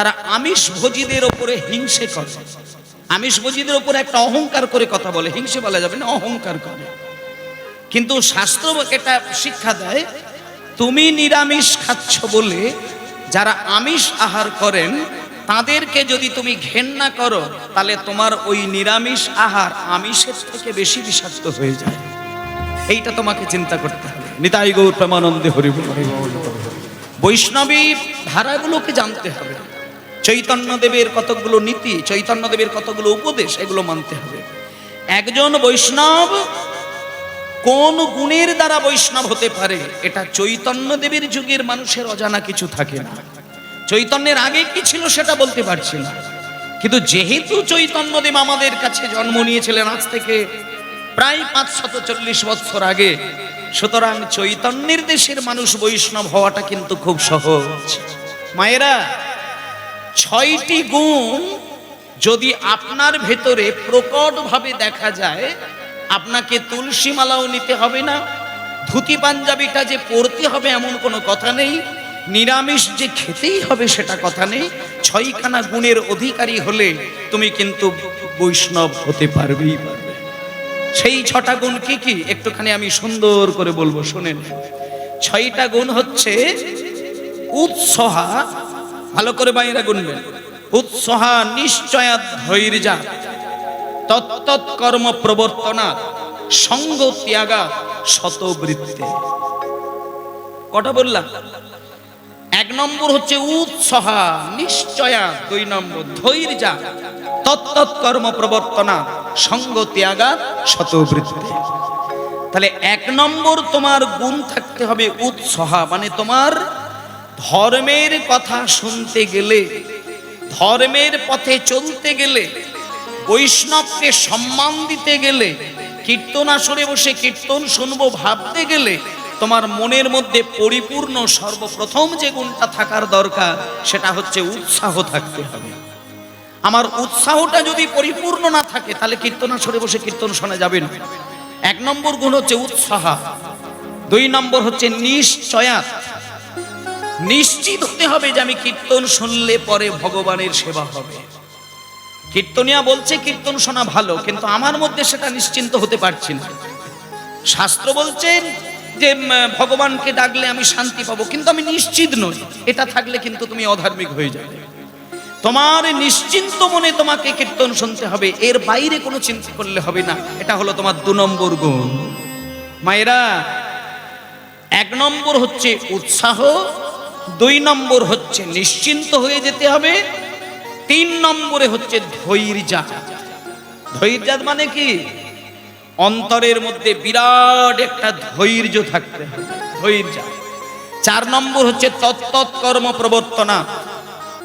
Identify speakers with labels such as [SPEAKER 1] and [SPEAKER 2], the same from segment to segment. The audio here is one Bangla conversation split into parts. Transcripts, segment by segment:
[SPEAKER 1] তারা আমিষ ভোজীদের ওপরে হিংসে করে, আমিষ ভোজীদের ওপরে একটা অহংকার করে কথা বলে। হিংসে বলা যাবে না, অহংকার করে। কিন্তু শাস্ত্র এটা শিক্ষা দেয়, তুমি নিরামিষ খাচ্ছ বলে যারা আমিষ আহার করেন তাদেরকে যদি তুমি ঘেন্না করো, তাহলে তোমার ওই নিরামিষ আহার আমিষের থেকে বেশি বিষাক্ত হয়ে যায়। এইটা তোমাকে চিন্তা করতে হবে। নিতাই গৌর প্রেমানন্দে হরি বল। বৈষ্ণবী ধারাগুলোকে জানতে হবে, চৈতন্যদেবের কতগুলো নীতি, চৈতন্যদেবের কতগুলো উপদেশ, এগুলো মানতে হবে। একজন বৈষ্ণব কোন গুণের দ্বারা বৈষ্ণব হতে পারে, এটা চৈতন্যদেবের যুগের মানুষের অজানা কিছু থাকে না। চৈতন্যের আগে কি ছিল সেটা বলতে পারছি না, কিন্তু যেহেতু চৈতন্যদেব আমাদের কাছে জন্ম নিয়েছিলেন আজ থেকে প্রায় 540 বছর আগে, সুতরাং চৈতন্যের দেশের মানুষ বৈষ্ণব হওয়াটা কিন্তু খুব সহজ। মায়েরা, 6টি গুণ যদি আপনার ভেতরে প্রকটভাবে দেখা যায়, আপনাকে তুলসী মালাও নিতে হবে না, ধুতি পাঞ্জাবিটা যে পরতে হবে এমন কোনো কথা নেই, নিরামিষ যে খেতেই হবে সেটা কথা নেই। 6খানা গুণের অধিকারী হলে তুমি কিন্তু বৈষ্ণব হতে পারবেই পারবে। সেই 6টা গুণ কি কি একটুখানি আমি সুন্দর করে বলবো, শুনেন। 6টা গুণ হচ্ছে উৎসাহা, ভালো করে বাইরা গুনবেন। উৎসাহা নিশ্চয়া ধৈর্যা, তত্তৎ কর্ম প্রবর্তনা, সঙ্গ ত্যাগা, শতবৃত্তি। কটা বললাম? 1 নম্বর হচ্ছে উৎসাহা নিশ্চয়া, 2 নম্বর ধৈর্যা, তত্তৎ কর্ম প্রবর্তনা, সঙ্গ ত্যাগা, শতবৃত্তি। তাহলে 1 নম্বর তোমার গুণ থাকতে হবে উৎসাহা, মানে তোমার ধর্মের কথা শুনতে গেলে, ধর্মের পথে চলতে গেলে, বৈষ্ণবকে সম্মান দিতে গেলে, কীর্তন আসরে বসে কীর্তন শুনবো ভাবতে গেলে তোমার মনের মধ্যে পরিপূর্ণ সর্বপ্রথম যে গুণটা থাকার দরকার সেটা হচ্ছে উৎসাহ থাকতে হবে। আমার উৎসাহটা যদি পরিপূর্ণ না থাকে তাহলে কীর্তন আসরে বসে কীর্তন শোনা যাবে না। 1 নম্বর গুণ হচ্ছে উৎসাহ। 2 নম্বর হচ্ছে নিশ্চয়াত, নিশ্চিত হতে হবে যে আমি কীর্তন শুনলে পরে ভগবানের সেবা হবে। কীর্তনিয়া বলছে কীর্তন শোনা ভালো, কিন্তু আমার মধ্যে সেটা নিশ্চিন্ত হতে পারছি না। শাস্ত্র বলছেন যে ভগবানকে ডাকলে আমি শান্তি পাবো, কিন্তু আমি নিশ্চিত নই। এটা থাকলে কিন্তু তুমি অধার্মিক হয়ে যাবে। তোমার নিশ্চিন্ত মনে তোমাকে কীর্তন শুনতে হবে, এর বাইরে কোনো চিন্তা করলে হবে না। এটা হলো তোমার 2 নম্বর গুণ। মায়েরা, 1 নম্বর হচ্ছে উৎসাহ, 2 নম্বর হচ্ছে নিশ্চিন্ত হয়ে যেতে হবে, 3 নম্বরে হচ্ছে ধৈর্যা। ধৈর্যা মানে কি? অন্তরের মধ্যে বিরাট একটা ধৈর্য থাকতে হবে, ধৈর্য। 4 নম্বর হচ্ছে তত্তৎ কর্ম প্রবর্তনা,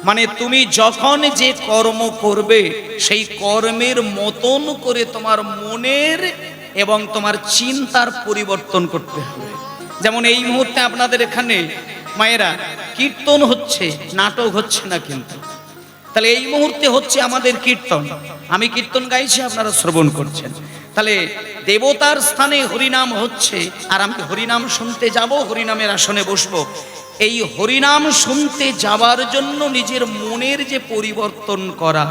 [SPEAKER 1] মানে তুমি যখন যে কর্ম করবে সেই কর্মের মতন করে তোমার মনের এবং তোমার চিন্তার পরিবর্তন করতে হবে। যেমন এই মুহূর্তে আপনাদের এখানে মায়েরা কীর্তন হচ্ছে, নাটক হচ্ছে না কিন্তু। তাহলে এই মুহূর্তে হচ্ছে আমাদের কীর্তন, আমি কীর্তন গাইছি, আপনারা শ্রবণ করছেন। তাহলে দেবতার স্থানে হরিনাম হচ্ছে, আর আমি হরিনাম শুনতে যাব, হরিনামের আসনে বসবো। এই হরিনাম শুনতে যাওয়ার জন্য নিজের মনের যে পরিবর্তন করা,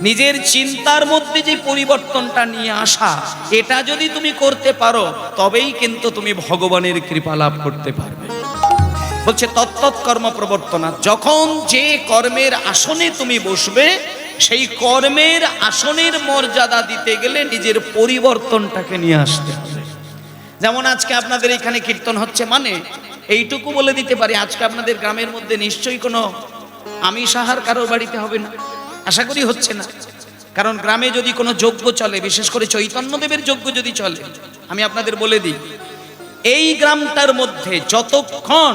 [SPEAKER 1] নিজের চিন্তার মধ্যে যে পরিবর্তনটা নিয়ে আসা, এটা যদি তুমি করতে পারো তবেই কিন্তু তুমি ভগবানের কৃপা লাভ করতে পারবে। বলছে তত্তৎ কর্ম প্রবর্তনা, যখন যে কর্মের আসনে তুমি বসবে সেই কর্মের আসনের মর্যাদা দিতে গেলে নিজের পরিবর্তনটাকে নিয়ে আসতে হবে। যেমন আজকে আপনাদের এখানে কীর্তন হচ্ছে, মানে এইটুকু বলে দিতে পারি আজকে আপনাদের গ্রামের মধ্যে নিশ্চয়ই কোনো আমিষ আহার কারোর বাড়িতে হবে না, আশা করি হচ্ছে না। কারণ গ্রামে যদি কোনো যজ্ঞ চলে, বিশেষ করে চৈতন্যদেবের যজ্ঞ যদি চলে, আমি আপনাদের বলে দিই, এই গ্রামটার মধ্যে যতক্ষণ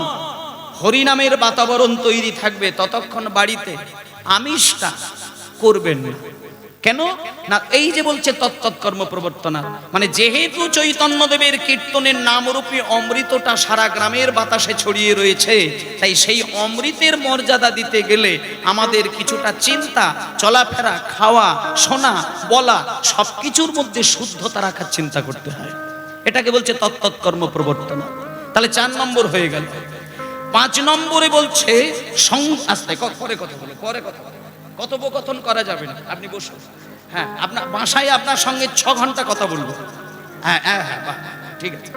[SPEAKER 1] হরিনামের বাতাবরণ তৈরি থাকবে ততক্ষণ বাড়িতে আমিষটা করবেন না। কেন না? এই যে বলছে তত্তৎ কর্ম প্রবর্তনা, মানে যেহেতু চৈতন্যদেবের কীর্তনের নামরূপী অমৃতটা সারা গ্রামের বাতাসে ছড়িয়ে রয়েছে, তাই সেই অমৃতের মর্যাদা দিতে গেলে আমাদের কিছুটা চিন্তা, চলাফেরা, খাওয়া, শোনা, বলা সবকিছুর মধ্যে শুদ্ধতা রাখার চিন্তা করতে হয়। এটাকে বলছে তত্তৎ কর্ম প্রবর্তনা। তাহলে 4 নম্বর হয়ে গেল। 5 নম্বরে বলছে আস্তে পরে কথা বলো, পরে কথা বলো, কথোপকথন করা যাবে না, আপনি বসুন। হ্যাঁ, আপনার বাসায় আপনার সঙ্গে 6 ঘন্টা কথা বলবো। হ্যাঁ হ্যাঁ হ্যাঁ, বাহ, ঠিক আছে।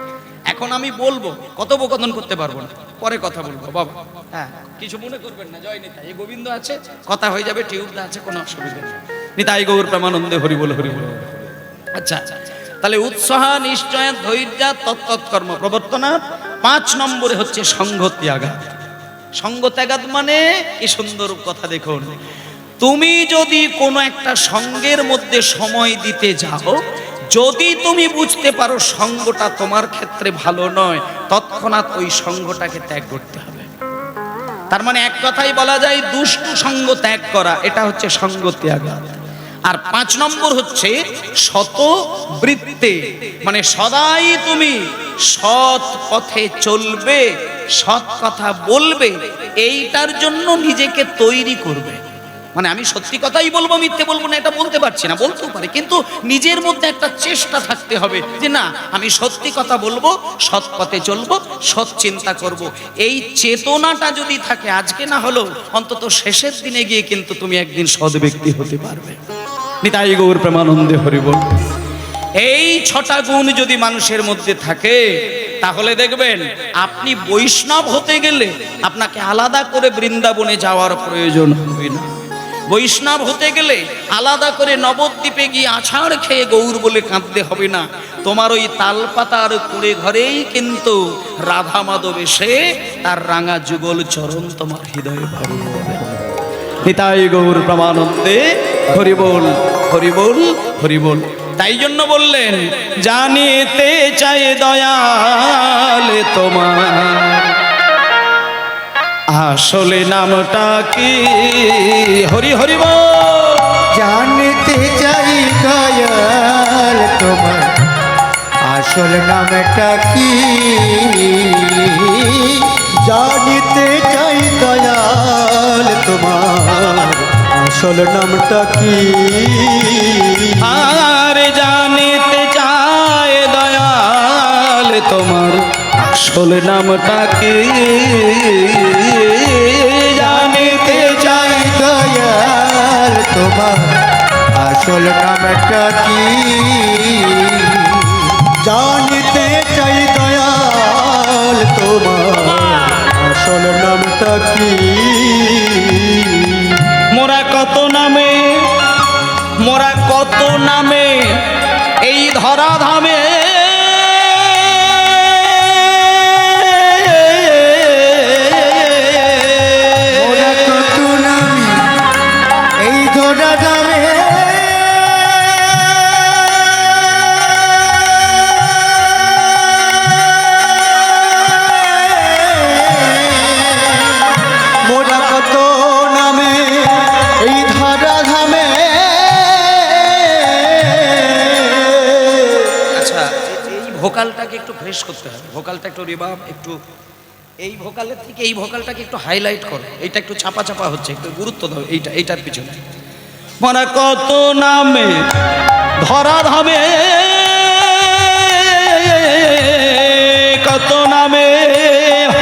[SPEAKER 1] এখন আমি বলবো, কথোপকথন করতে পারবো না, পরে কথা বলবো বাবা। হ্যাঁ, কিছু মনে করবেন না। জয় নিতাই, এই গোবিন্দ আছে, কথা হয়ে যাবে, টিউবদা আছে, কোনো অসুবিধা নেই। নিতাই গৌর প্রেমানন্দে হরি বল, হরি বল। আচ্ছা, তাহলে উৎসাহ নিশ্চয় ধৈর্য তৎকর্ম প্রবর্তনা। 5 নম্বরে হচ্ছে সঙ্গ ত্যাগাত। সঙ্গ ত্যাগাত মানে কি সুন্দর কথা দেখুন, তুমি যদি কোনো একটা সঙ্গের মধ্যে সময় দিতে যাও, যদি তুমি বুঝতে পারো সঙ্গটা তোমার ক্ষেত্রে ভালো নয়, তৎক্ষণাৎ ওই সঙ্গটাকে ত্যাগ করতে হবে। তার মানে এক কথাই বলা যায় দুষ্ট সঙ্গ ত্যাগ করা, এটা হচ্ছে সঙ্গ ত্যাগাত। আর 5 নম্বর হচ্ছে সত বৃত্তে, মানে সদাই তুমি সৎ পথে চলবে, সৎ কথা বলবে, এইটার জন্য নিজেকে তৈরি করবে। মানে আমি সত্যি কথাই বলবো, মিথ্যে বলবো না এটা বলতে পারছি না, বলতেও পারি, কিন্তু নিজের মধ্যে একটা চেষ্টা থাকতে হবে যে না, আমি সত্যি কথা বলবো, সৎ পথে চলবো, সৎ চিন্তা করব। এই চেতনাটা যদি থাকে, আজকে না হলেও অন্তত শেষের দিনে গিয়ে কিন্তু তুমি একদিন সৎ ব্যক্তি হতে পারবে। নিতাই গৌর প্রেমানন্দে হরি বল। এই 6টা গুণ যদি মানুষের মধ্যে থাকে, তাহলে দেখবেন আপনি বৈষ্ণব হতে গেলে আপনাকে আলাদা করে বৃন্দাবনে যাওয়ার প্রয়োজন হবে না। বৈষ্ণব হতে গেলে আলাদা করে নবদ্বীপে গিয়ে আছাড় খেয়ে গৌর বলে কাঁদতে হবে না। তোমার ওই তালপাতার কুড়ে ঘরেই কিন্তু রাধা মাধব এসে তার রাঙা যুগল চরণ তোমার হৃদয়ে ভরিয়ে দেবে। নিতাই গৌর প্রেমানন্দে হরি বল, হরি বল, হরি বল। তাই জন্য বললেন জানিতে চাই দয়াল তোমার আসলে নামটা কি। হরি হরি বল।
[SPEAKER 2] জানতে চাই দয়াল তোমার আসল নামটা কি। জানতে চাই দয়াল তোমার আসল নামটা কি।
[SPEAKER 1] আর জানিতে চায় দয়াল তোমার আসল নামটা কি।
[SPEAKER 2] জানতে চাই দয়াল তোমার আসল নামটা কি। জানতে চাই দয়াল তোমার আসল নামটা কি।
[SPEAKER 1] মোরা কত নামে, মোরা কত নামে এই ধরা ধামে
[SPEAKER 2] মোরা কত নামে এই ধরা ধামে। মোরা কত নামে এই ধরা ধামে।
[SPEAKER 1] আচ্ছা, এই ভোকালটাকে একটু ফ্রেশ করতে হবে, ভোকালটা একটু রিভার্ব, একটু এই ভোকালের থেকে এই ভোকালটাকে একটু হাইলাইট করো, এইটা একটু চাপা চাপা হচ্ছে, একটু গুরুত্ব দাও এইটার পিছনে। মানে কত নামে ধরা ধামে, কত নামে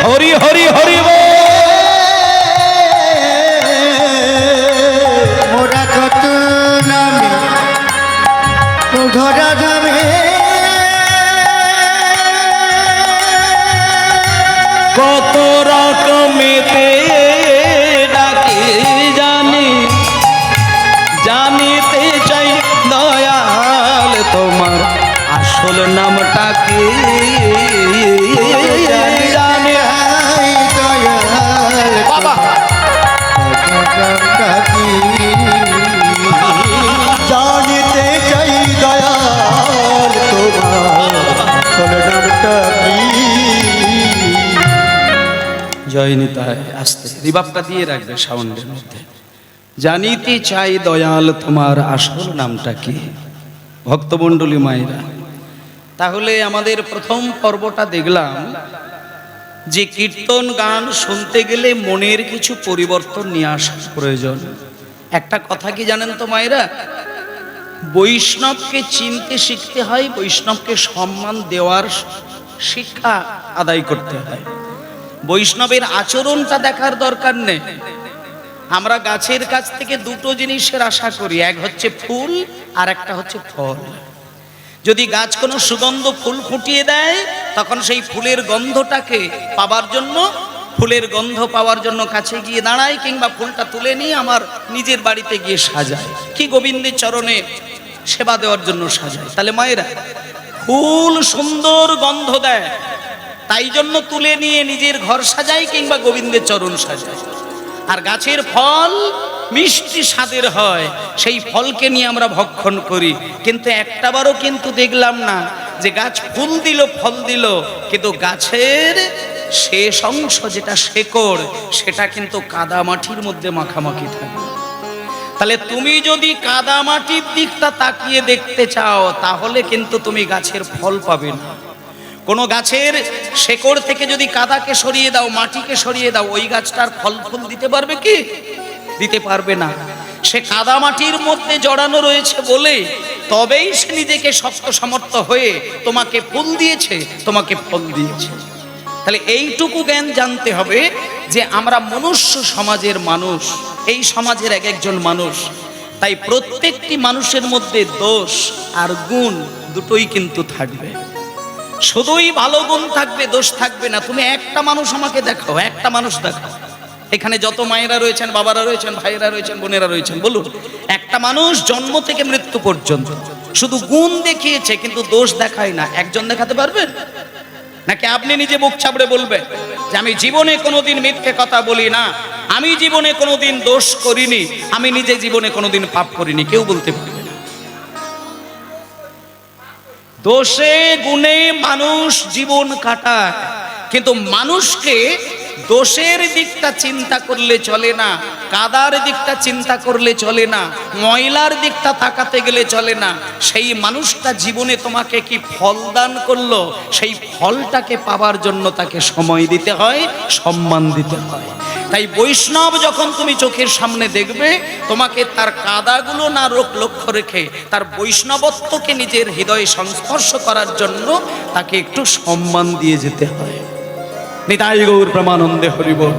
[SPEAKER 1] হরি হরি হরি বল।
[SPEAKER 2] মোরা কত নামে ধরা ধামে।
[SPEAKER 1] কত রকমেতে ডাকে জানি, জানিতে চাই দয়াল তোমার আসল নামটা কি। জানি
[SPEAKER 2] হাই দয়াল
[SPEAKER 1] বাবা,
[SPEAKER 2] নামটা কি। জানিতে চাই দয়াল তোমার আসল নামটা কি।
[SPEAKER 1] জয় নিতাই। আস্তে রিভাবটা দিয়ে রাখবে সাউন্ডের মধ্যে। জানিতে চাই দয়াল তোমার আসল নামটা কি। ভক্তমণ্ডলী মায়েরা, তাহলে আমাদের প্রথম পর্বটা দেখলাম যে কীর্তন গান শুনতে গেলে মনের কিছু পরিবর্তন নিয়ে আসার প্রয়োজন। একটা কথা কি জানেন তো মায়েরা, বৈষ্ণবকে চিনতে শিখতে হয়, বৈষ্ণবকে সম্মান দেওয়ার শিক্ষা আদায় করতে হয়। বৈষ্ণবের আচরণটা দেখার দরকার নেই। আমরা গাছের কাছ থেকে দুটো জিনিসের আশা করি, এক হচ্ছে ফুল আর একটা হচ্ছে ফল। যদি গাছ কোনো সুগন্ধ ফুল ফুটিয়ে দেয়, তখন সেই ফুলের গন্ধটাকে পাবার জন্য, ফুলের গন্ধ পাওয়ার জন্য কাছে গিয়ে দাঁড়ায়, কিংবা ফুলটা তুলে নিয়ে আমার নিজের বাড়িতে গিয়ে সাজায়, কি গোবিন্দের চরণে সেবা দেওয়ার জন্য সাজায়। তাহলে মায়েরা, ফুল সুন্দর গন্ধ দেয়, তাই জন্য তুলে নিয়ে নিজের ঘর সাজায় কিংবা গোবিন্দের চরণ সাজায়। আর গাছের ফল মিষ্টি স্বাদের হয়, সেই ফলকে নিয়ে আমরা ভক্ষণ করি। কিন্তু একটাবারও কিন্তু দেখলাম না যে গাছ ফুল দিল, ফল দিল, কিন্তু গাছের শেষ অংশ যেটা শেকড়, সেটা কিন্তু কাদা মাটির মধ্যে মাখামাখি থাকে। তাহলে তুমি যদি কাদা মাটির দিকটা তাকিয়ে দেখতে চাও, তাহলে কিন্তু তুমি গাছের ফল পাবে না। কোনো গাছের শেকড় থেকে যদি কাদাকে সরিয়ে দাও, মাটিকে সরিয়ে দাও, ওই গাছটার ফল ফুল দিতে পারবে কি? দিতে পারবে না। সে কাদা মাটির মধ্যে জড়ানো রয়েছে বলে তবেই সে নিজেকে শক্ত সমর্থ হয়ে তোমাকে ফুল দিয়েছে, তোমাকে ফল দিয়েছে। তাহলে এইটুকু জ্ঞান জানতে হবে যে আমরা মনুষ্য সমাজের মানুষ, এই সমাজের এক একজন মানুষ। তাই প্রত্যেকটি মানুষের মধ্যে দোষ আর গুণ দুটোই কিন্তু থাকবে। শুধুই ভালো গুণ থাকবে, দোষ থাকবে না। তুমি একটা মানুষ আমাকে দেখাও, একটা মানুষ দেখাও। এখানে যত মায়েরা রয়েছেন, বাবারা রয়েছেন, ভাইয়েরা রয়েছেন, বোনেরা রয়েছেন, বলুন একটা মানুষ জন্ম থেকে মৃত্যু পর্যন্ত শুধু গুণ দেখিয়েছে কিন্তু দোষ দেখায় না, একজন দেখাতে পারবেন? নাকি আপনি নিজে মুখ চাপড়ে বলবেন যে আমি জীবনে কোনোদিন মিথ্যে কথা বলি না, আমি জীবনে কোনোদিন দোষ করিনি, আমি নিজে জীবনে কোনোদিন পাপ করিনি? কেউ বলতে পারবে না। দোষে গুণে মানুষ জীবন কাটায়, কিন্তু মানুষকে দোষের দিকটা চিন্তা করলে চলে না, কাদার দিকটা চিন্তা করলে চলে না, ময়লার দিকটা তাকাতে গেলে চলে না। সেই মানুষটা জীবনে তোমাকে কি ফল দান করলো, সেই ফলটাকে পাবার জন্য তাকে সময় দিতে হয়, সম্মান দিতে হয়। তাই বৈষ্ণব যখন তুমি চোখের সামনে দেখবে, তোমাকে তার কাদাগুলো না লক্ষ্য রেখে তার বৈষ্ণবত্বকে নিজের হৃদয়ে সংস্পর্শ করার জন্য তাকে একটু সম্মান দিয়ে যেতে হয়। নিতাই গৌর প্রেমানন্দে হরি বল।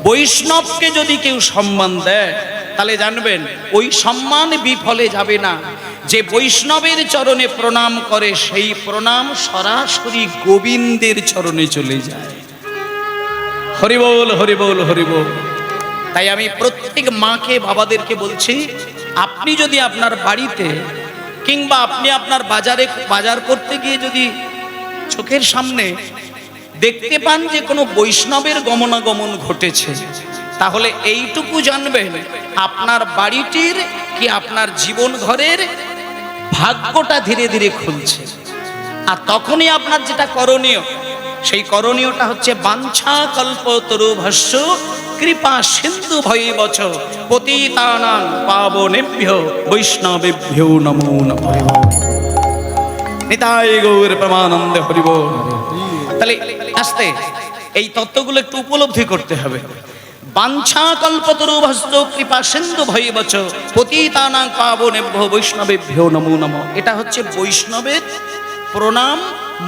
[SPEAKER 1] বৈষ্ণবকে যদি কেউ সম্মান দেয়, তাহলে জানবেন ওই সম্মান বিফলে যাবে না। যে বৈষ্ণবের চরণে প্রণাম করে, সেই প্রণাম সরাসরি গোবিন্দের চরণে চলে যায়। হরি বল, হরি বল, হরি বল। তাই আমি প্রত্যেক মাকে, বাবাদেরকে বলছি, আপনি যদি আপনার বাড়িতে কিংবা আপনি আপনার বাজার করতে গিয়ে যদি চোখের সামনে দেখতে পান যে কোনো বৈষ্ণবের গমনাগমন ঘটেছে, তাহলে এইটুকু জানবেন আপনার বাড়িটির কি আপনার জীবন ঘরের ভাগ্যটা ধীরে ধীরে খুলছে। আর তখনই আপনার যেটা করণীয়, সেই করণীয়টা হচ্ছে বাঞ্ছা কল্পতরুভ্যশ্চ কৃপা সিন্ধু ভৈবচ পতিতানাং পাবনেভ্যো বৈষ্ণবেভ্যো নমো নমঃ। নিতাই গৌর প্রেমানন্দে হরি বল। তাহলে আস্তে এই তত্ত্বগুলো একটু উপলব্ধি করতে হবে। বাঞ্ছা কল্পতরুভ্যশ্চ কৃপা সিন্ধু ভৈবচ পতিতানাং পাবনেভ্যো বৈষ্ণবেভ্যো নমো নমঃ। এটা হচ্ছে বৈষ্ণবের প্রণাম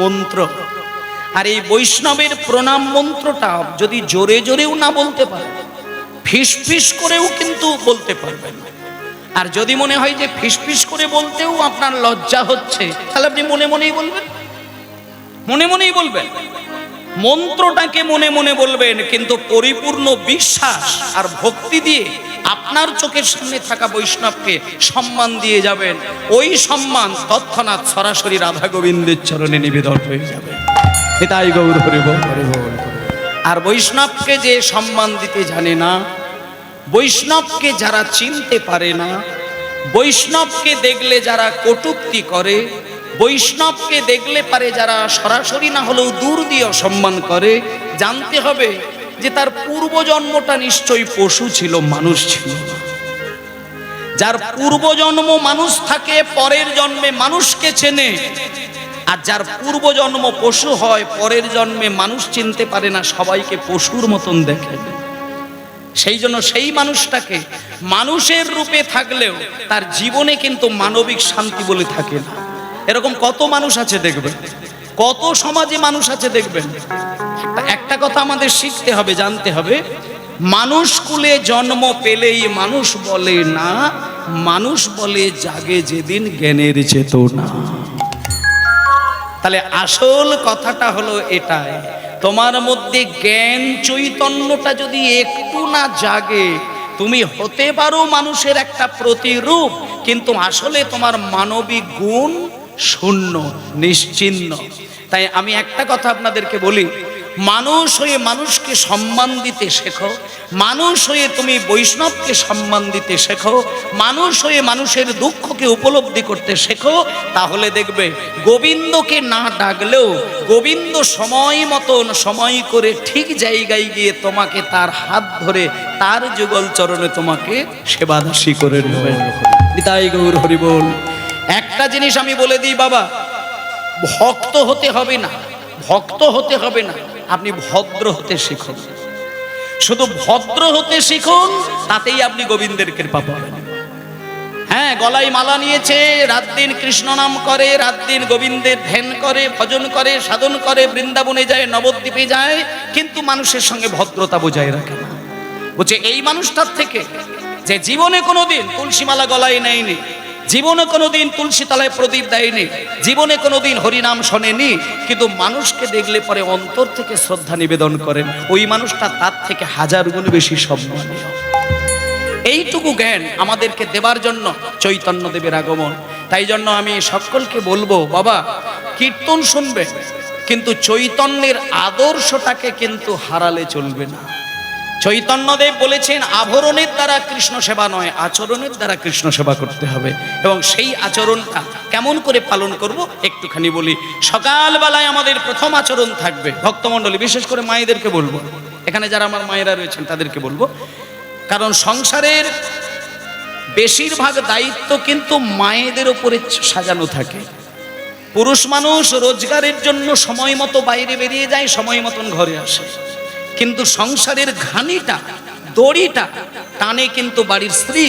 [SPEAKER 1] মন্ত্র। আর এই বৈষ্ণবের প্রণাম মন্ত্রটা যদি জোরে জোরেও না বলতে পারে, ফিসফিস করেও কিন্তু বলতে পারবেন। আর যদি মনে হয় যে ফিসফিস করে বলতেও আপনার লজ্জা হচ্ছে, তাহলে আপনি মনে মনেই বলবেন, মনে মনেই বলবেন। মন্ত্রটাকে মনে মনে বলবেন, কিন্তু পরিপূর্ণ বিশ্বাস আর ভক্তি দিয়ে আপনার চোখের সামনে থাকা বৈষ্ণবকে সম্মান দিয়ে যাবেন। ওই সম্মান তৎক্ষণাৎ সরাসরি রাধা গোবিন্দের চরণে নিবেদন হয়ে যাবে। নিতাই গৌর হরি বল। আর বৈষ্ণবকে যে সম্মান দিতে জানে না, বৈষ্ণবকে যারা চিনতে পারে না, বৈষ্ণবকে দেখলে যারা কটূক্তি করে, বৈষ্ণবকে দেখলে পারে যারা সরাসরি না হলেও দূর দিয়ে অসম্মান করে, জানতে হবে যে তার পূর্বজন্মটা নিশ্চয়ই পশু ছিল, মানুষ ছিল না। যার পূর্বজন্ম মানুষ থাকে, পরের জন্মে মানুষকে চেনে। আর যার পূর্বজন্ম পশু হয়, পরের জন্মে মানুষ চিনতে পারে না, সবাইকে পশুর মতন দেখে। সেই জন্য সেই মানুষটাকে মানুষের রূপে থাকলেও তার জীবনে কিন্তু মানবিক শান্তি বলে থাকে না। এরকম কত মানুষ আছে দেখবেন, কত সমাজে মানুষ আছে দেখবেন। একটা কথা আমাদের শিখতে হবে, জানতে হবে, মানুষ কুলে জন্ম পেলেই মানুষ বলে না, মানুষ বলে জাগে যেদিন জ্ঞানের চেতনা। তাহলে আসল কথাটা হলো এটাই, তোমার মধ্যে জ্ঞান চৈতন্যটা যদি একটু না জাগে, তুমি হতে পারো মানুষের একটা প্রতিরূপ, কিন্তু আসলে তোমার মানবিক গুণ শূন্য, নিশ্চিহ্ন। তাই আমি একটা কথা আপনাদেরকে বলি, মানুষ হয়ে মানুষকে সম্মান দিতে শেখো, মানুষ হয়ে তুমি বৈষ্ণবকে সম্মান দিতে শেখো, মানুষ হয়ে মানুষের দুঃখকে উপলব্ধি করতে শেখো, তাহলে দেখবে গোবিন্দকে না ডাকলেও গোবিন্দ সময় মতন সময় করে ঠিক জায়গায় গিয়ে তোমাকে তার হাত ধরে তার যুগল চরণে তোমাকে সেবাদাসী করে নেবেন। নিতাই গৌর হরি বল। একটা জিনিস আমি বলে দিই বাবা, ভক্ত হতে হবে না, ভক্ত হতে হবে না, আপনি ভদ্র হতে শিখুন। শুধু ভদ্র হতে শিখুন, তাতেই আপনি গোবিন্দের কৃপা পাবেন। হ্যাঁ, গলায় মালা নিয়েছে, রাত দিন কৃষ্ণ নাম করে, রাত দিন গোবিন্দের ধ্যান করে, ভজন করে, সাধন করে, বৃন্দাবনে যায়, নবদ্বীপে যায়, কিন্তু মানুষের সঙ্গে ভদ্রতা বজায় রাখে না। বলছে এই মানুষটার থেকে যে জীবনে কোনোদিন তুলসী মালা গলায় নেয়নি, জীবনে কোনোদিন তুলসী তলায় প্রদীপ দেয়নি, জীবনে কোনোদিন হরিনাম শোনেনি, কিন্তু মানুষকে দেখলে পরে অন্তর থেকে শ্রদ্ধা নিবেদন করেন, ওই মানুষটা তার থেকে হাজার গুণ বেশি সম্মানীয়। এইটুকু জ্ঞান আমাদেরকে দেবার জন্য চৈতন্য দেবের আগমন। তাই জন্য আমি সকলকে বলবো, বাবা কীর্তন শুনবে, কিন্তু চৈতন্যের আদর্শটাকে কিন্তু হারালে চলবে না। চৈতন্যদেব বলেছেন, আভরণের দ্বারা কৃষ্ণ সেবা নয়, আচরণের দ্বারা কৃষ্ণ সেবা করতে হবে। এবং সেই আচরণটা কেমন করে পালন করব একটুখানি বলি। সকালবেলায় আমাদের প্রথম আচরণ থাকবে, ভক্তমণ্ডলী বিশেষ করে মায়েদেরকে বলবো, এখানে যারা আমার মায়েরা রয়েছেন তাদেরকে বলবো, কারণ সংসারের বেশিরভাগ দায়িত্ব কিন্তু মায়েদের উপরে সাজানো থাকে। পুরুষ মানুষ রোজগারের জন্য সময় মতো বাইরে বেরিয়ে যায়, সময় মতন ঘরে আসে, কিন্তু সংসারের ঘানিটা, দড়িটা টানে কিন্তু বাড়ির স্ত্রী।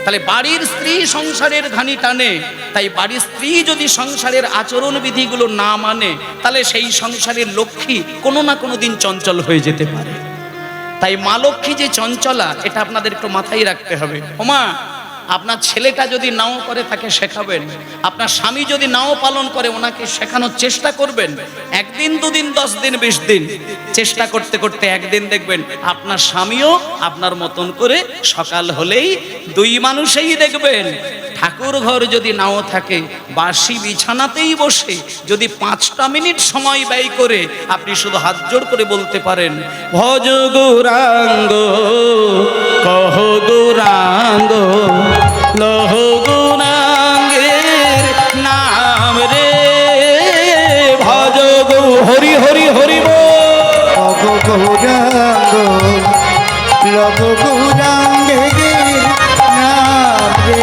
[SPEAKER 1] তাহলে বাড়ির স্ত্রী সংসারের ঘানি টানে, তাই বাড়ির স্ত্রী যদি সংসারের আচরণ বিধিগুলো না মানে, তাহলে সেই সংসারের লক্ষ্মী কোনো না কোনো দিন চঞ্চল হয়ে যেতে পারে। তাই মা লক্ষ্মী যে চঞ্চলা, এটা আপনাদের একটু মাথায় রাখতে হবে। ওমা, আপনার ছেলেটা যদি নাও করে তাকে শেখাবেন, আপনার স্বামী যদি নাও পালন করে ওনাকে শেখানোর চেষ্টা করবেন। একদিন, দুদিন, 10 দিন, 20 দিন চেষ্টা করতে করতে একদিন দেখবেন আপনার স্বামীও আপনার মতন করে সকাল হলেই দুই মানুষেই দেখবেন ঠাকুর ঘর যদি নাও থাকে, বাসি বিছানাতেই বসে যদি 5টা মিনিট সময় ব্যয় করে আপনি শুধু হাত জোড় করে বলতে পারেন, ভজ গৌরাঙ্গ কহ গৌরাঙ্গ লহ গৌরাঙ্গের নাম রে, ভজ গৌ হরি হরি হরি
[SPEAKER 2] লঘু গৌরাঙ্গ লঘু গৌরাঙ্গের নাম রে,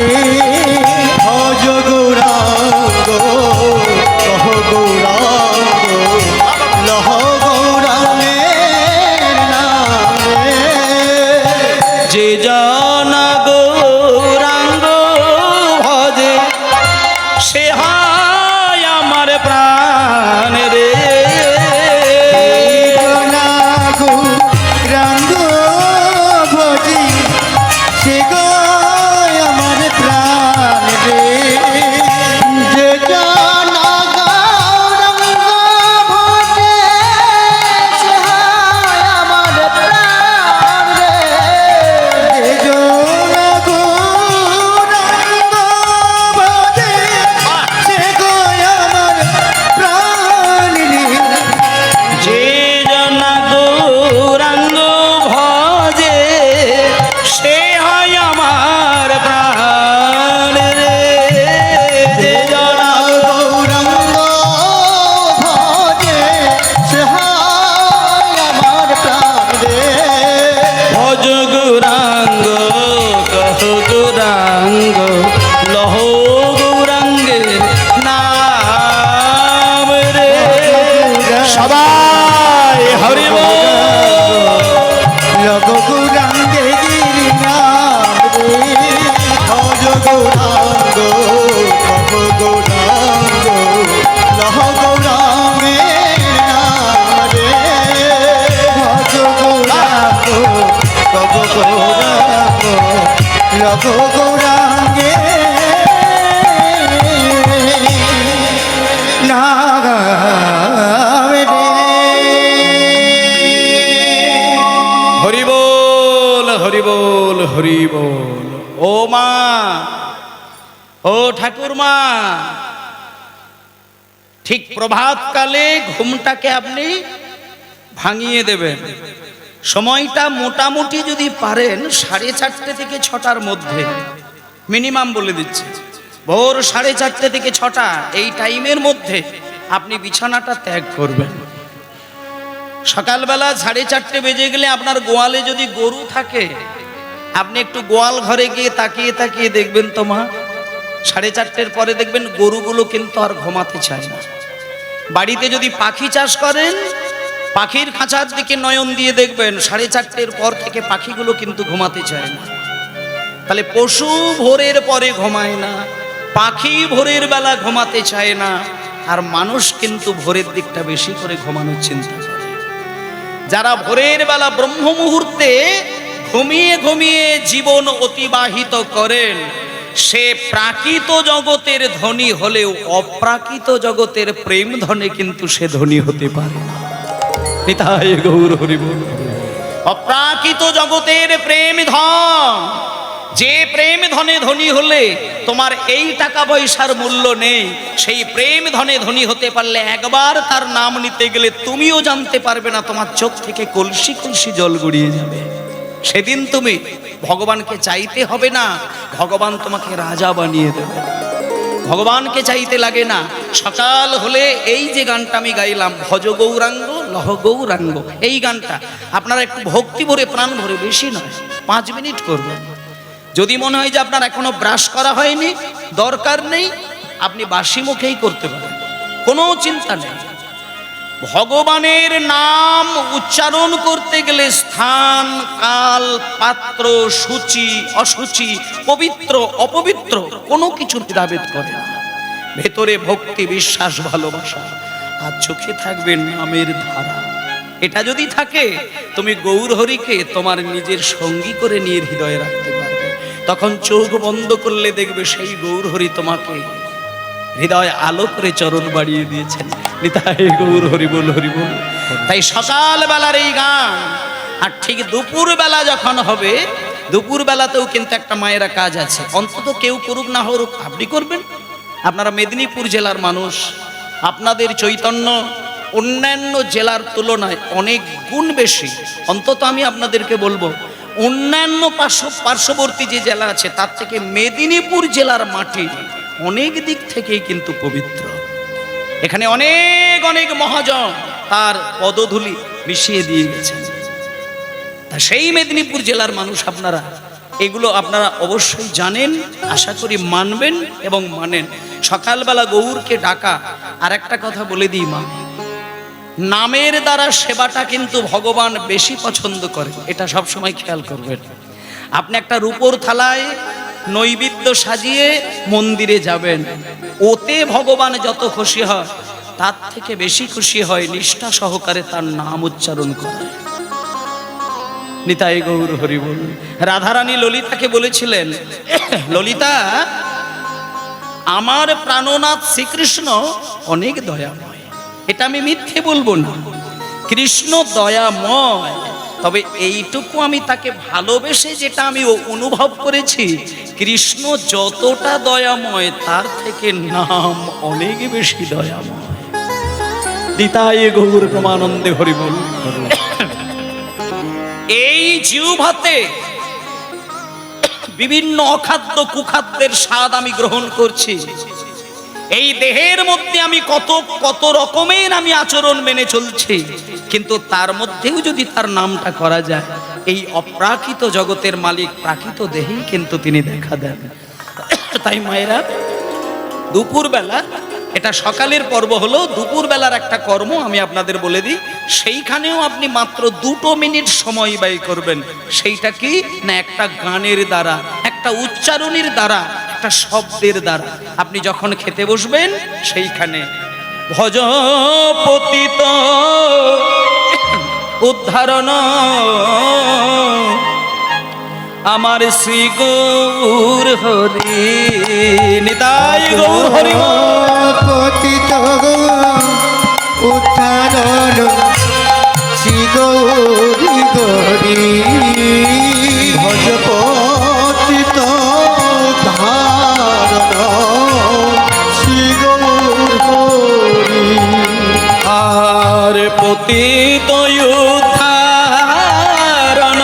[SPEAKER 2] ভজ গৌরাঙ্গ কহ গৌরাঙ্গ লহ গৌরাঙ্গের নাম রে।
[SPEAKER 1] যে জন গৌরাঙ্গ ভজে সে হয় আমার প্রাণ রে,
[SPEAKER 2] গৌরাঙ্গ ভজি সে গয় আমার প্রাণ রে। যে জন গৌরাঙ্গ ভজে সে হয় আমার প্রাণ রে। যে জন গৌরাঙ্গ ভজে সে গয় আমার প্রাণ রে।
[SPEAKER 1] যে জন গৌরাঙ্গ ভজে সে হয় আমার প্রাণ রে, যে জন
[SPEAKER 2] গৌরাঙ্গ ভজে সে হয় আমার প্রাণ রে।
[SPEAKER 1] ভজ গৌরাঙ্গ কহ গৌরাঙ্গ লহ গৌরাঙ্গের নাম রে। সবাই হরি বল।
[SPEAKER 2] লঘু গৌরাঙ্গের নাম রে, ভজ গৌরাঙ্গ কহ গৌরাঙ্গ লহ গৌরাঙ্গের নাম রে। লঘু গৌরাঙ্গে নাম রে।
[SPEAKER 1] হরি বল হরি বল হরি বল। ও মা, ও ঠাকুর মা, ঠিক প্রভাতকালে ঘুমটাকে আপনি ভাঙিয়ে দেবেন। সময়টা মোটামুটি যদি পারেন 4:30 থেকে 6টার মধ্যে, মিনিমাম বলে দিচ্ছি, ভোর 4:30 থেকে 6টা, এই টাইমের মধ্যে আপনি বিছানাটা ত্যাগ করবেন। সকালবেলা 4:30 বেজে গেলে আপনার গোয়ালে যদি গরু থাকে, আপনি একটু গোয়াল ঘরে গিয়ে তাকিয়ে তাকিয়ে দেখবেন তো মা, 4:30 পরে দেখবেন গরুগুলো কিন্তু আর ঘুমাতে চায় না। বাড়িতে যদি পাখি চাষ করেন, পাখির খাঁচার দিকে নয়ন দিয়ে দেখবেন 4:30 পর থেকে পাখিগুলো কিন্তু ঘুমাতে চায় না। তাহলে পশু ভোরের পরে ঘুমায় না, পাখি ভোরের বেলা ঘুমাতে চায় না, আর মানুষ কিন্তু ভোরের দিকটা বেশি করে ঘুমানোর চিন্তা করে। যারা ভোরের বেলা ব্রহ্ম মুহূর্তে ঘুমিয়ে ঘুমিয়ে জীবন অতিবাহিত করেন, সে প্রাকৃত জগতের ধনী হলেও অপ্রাকৃত জগতের প্রেম ধনে কিন্তু সে ধনী হতে পারে না। নিতাই গৌর হরি বল। অপ্রাকৃত জগতের প্রেম ধন, যে প্রেম ধনে ধনী হলে তোমার এই টাকা পয়সার মূল্য নেই, সেই প্রেম ধনে ধনী হতে পারলে একবার তার নাম নিতে গেলে তুমিও জানতে পারবে না, তোমার চোখ থেকে কলসি কলসি জল গড়িয়ে যাবে। সেদিন তুমি ভগবানকে চাইতে হবে না, ভগবান তোমাকে রাজা বানিয়ে দেবে। ভগবানকে চাইতে লাগে না। সকাল হলে এই যে গানটা আমি গাইলাম, ভজ গৌরাঙ্গ লহ গৌরাঙ্গ, এই গানটা আপনারা একটু ভক্তি ভরে প্রাণ ভরে, বেশি নয়, 5 মিনিট করবেন। যদি মনে হয় যে আপনার এখনো ব্রাশ করা হয়নি, দরকার নেই, আপনি বাসি মুখেই করতে পারেন, কোনো চিন্তা নেই। ভগবানের নাম উচ্চারণ করতে গেলে স্থান, কাল, পাত্র, সূচি, অসুচি, পবিত্র, অপবিত্র কোনো কিছু ভেদাভেদ করে না। ভেতরে ভক্তি, বিশ্বাস, ভালোবাসা, আর চোখে থাকবে নামের ধারা। এটা যদি থাকে, তুমি গৌর হরিকে তোমার নিজের সঙ্গী করে নিয়ে হৃদয়ে রাখতে পারবে। তখন চোখ বন্ধ করলে দেখবে সেই গৌর হরি তোমাকে হৃদয় আলো করে চরণ বাড়িয়ে দিয়েছেন। নিতাই গৌর হরি বল হরি বল। তাই সকাল বেলার এই গান, আর ঠিক দুপুর বেলা যখন হবে, দুপুর বেলাতেও কিন্তু একটা মায়েরা কাজ আছে, অন্তত কেউ করুক না হোক আপনি করবেন। আপনারা মেদিনীপুর জেলার মানুষ, আপনাদের চৈতন্য অন্যান্য জেলার তুলনায় অনেক গুণ বেশি। অন্তত আমি আপনাদেরকে বলবো, অন্যান্য পার্শ্ববর্তী যে জেলা আছে তার থেকে মেদিনীপুর জেলার মাটি অনেক দিক থেকেই কিন্তু পবিত্র। এখানে অনেক অনেক মহাজন তার পদধূলি মিশিয়ে দিয়ে গেছেন। তা সেই মেদিনীপুর জেলার মানুষ আপনারা, এগুলো আপনারা অবশ্যই জানেন, আশা করি মানবেন এবং মানেন। সকালবেলা গৌরকে ডাকা, আর একটা কথা বলে দিই মা, নামের দ্বারা সেবাটা কিন্তু ভগবান বেশি পছন্দ করে, এটা সবসময় খেয়াল করবেন। আপনি একটা রূপোর থালায় নৈবেদ্য সাজিয়ে মন্দিরে যাবেন, ওতে ভগবান যত খুশি হয় তার থেকে বেশি খুশি হয় নিষ্ঠা সহকারে তার নাম উচ্চারণ করে। নিতাই গৌর হরি বল। রাধারানী ললিতাকে বলেছিলেন, ললিতা, আমার প্রাণনাথ শ্রীকৃষ্ণ অনেক দয়াময়, এটা আমি মিথ্যে বলবো না, কৃষ্ণ দয়াময়, তবে এইটুকু আমি তাকে ভালোবেসে যেটা আমি অনুভব করেছি, কৃষ্ণ যতটা দয়াময় তার থেকে নাম অনেক বেশি দয়াময়। নিতাই গৌর প্রেমানন্দে হরি বল। এই জিহ্বাতে বিভিন্ন অখাদ্য কুখাদ্যের স্বাদ আমি গ্রহণ করছি, এই দেহের মধ্যে আমি কত কত রকমের আমি আচরণ মেনে চলছি, কিন্তু তার মধ্যেও যদি তার নামটা করা যায়, এই অপ্রাকৃত জগতের মালিক প্রাকৃত দেহেই কিন্তু তিনি দেখা দেন। তাই মায়েরা, দুপুরবেলা, এটা সকালের পর্ব হলো, দুপুরবেলার একটা কর্ম আমি আপনাদের বলে দিই, সেইখানেও আপনি মাত্র 2 মিনিট সময় ব্যয় করবেন। সেইটা কি না, একটা গানের দ্বারা, একটা উচ্চারণের দ্বারা, একটা শব্দের দ্বারা। আপনি যখন খেতে বসবেন সেইখানে ভজ পতিত উদ্ধারণ আমার শ্রী গৌর হরি নিতাই গৌর হরি
[SPEAKER 2] পতিত উত্থান শ্রী গৌরী গৌরী ভজ পতিত ধারণ শ্রী গৌর হরি
[SPEAKER 1] আর পতিত উদ্ধারণ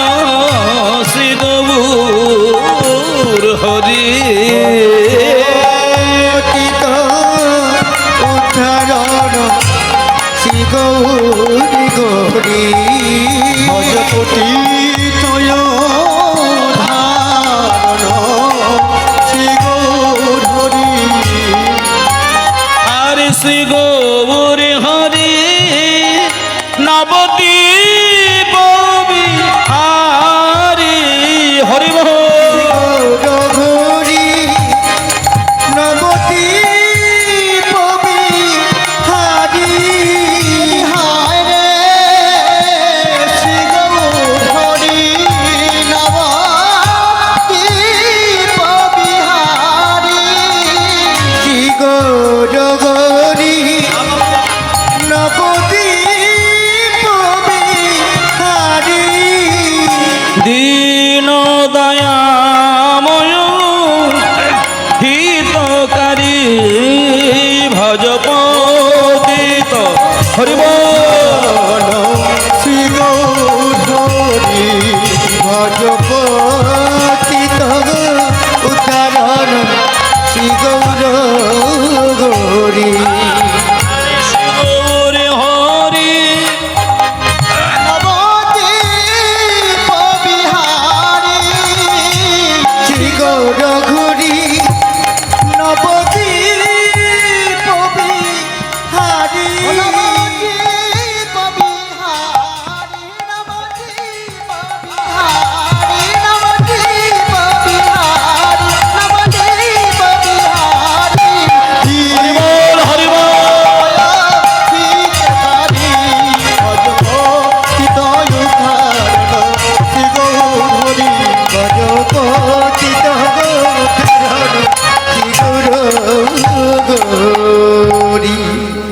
[SPEAKER 1] শ্রী গৌর হরি
[SPEAKER 2] পতিত উত্থান শ্রী গৌরী গৌরী ভজ পতিত ধারণ শ্রী গৌর হরি
[SPEAKER 1] আর শ্রী গৌর হরি নবদ্বীপ বিহারী হরি বল
[SPEAKER 2] গৌরী নবদ্বীপ বিহারী হায় রে শ্রী গৌর হরি নবদ্বীপ বিহারী শ্রী গৌর গৌরী নবদ্বীপ বিহারী
[SPEAKER 1] দীন দয়াময় হিতকারী ভজ পতিত হরি বল
[SPEAKER 2] শ্রী গৌর হরি ভজ পতিত উত্তরণ শ্রী গৌর গৌরী
[SPEAKER 1] গৌর হরি
[SPEAKER 2] নবদ্বীপ বিহারী শ্রী গৌর ঘুরি নবদ্বীপ বিহারী নবদ্বীপ বিহারী নবদ্বীপ বিহারী নবদ্বীপ বিহারী নবদ্বীপ বিহারী
[SPEAKER 1] হরি বল হরি বল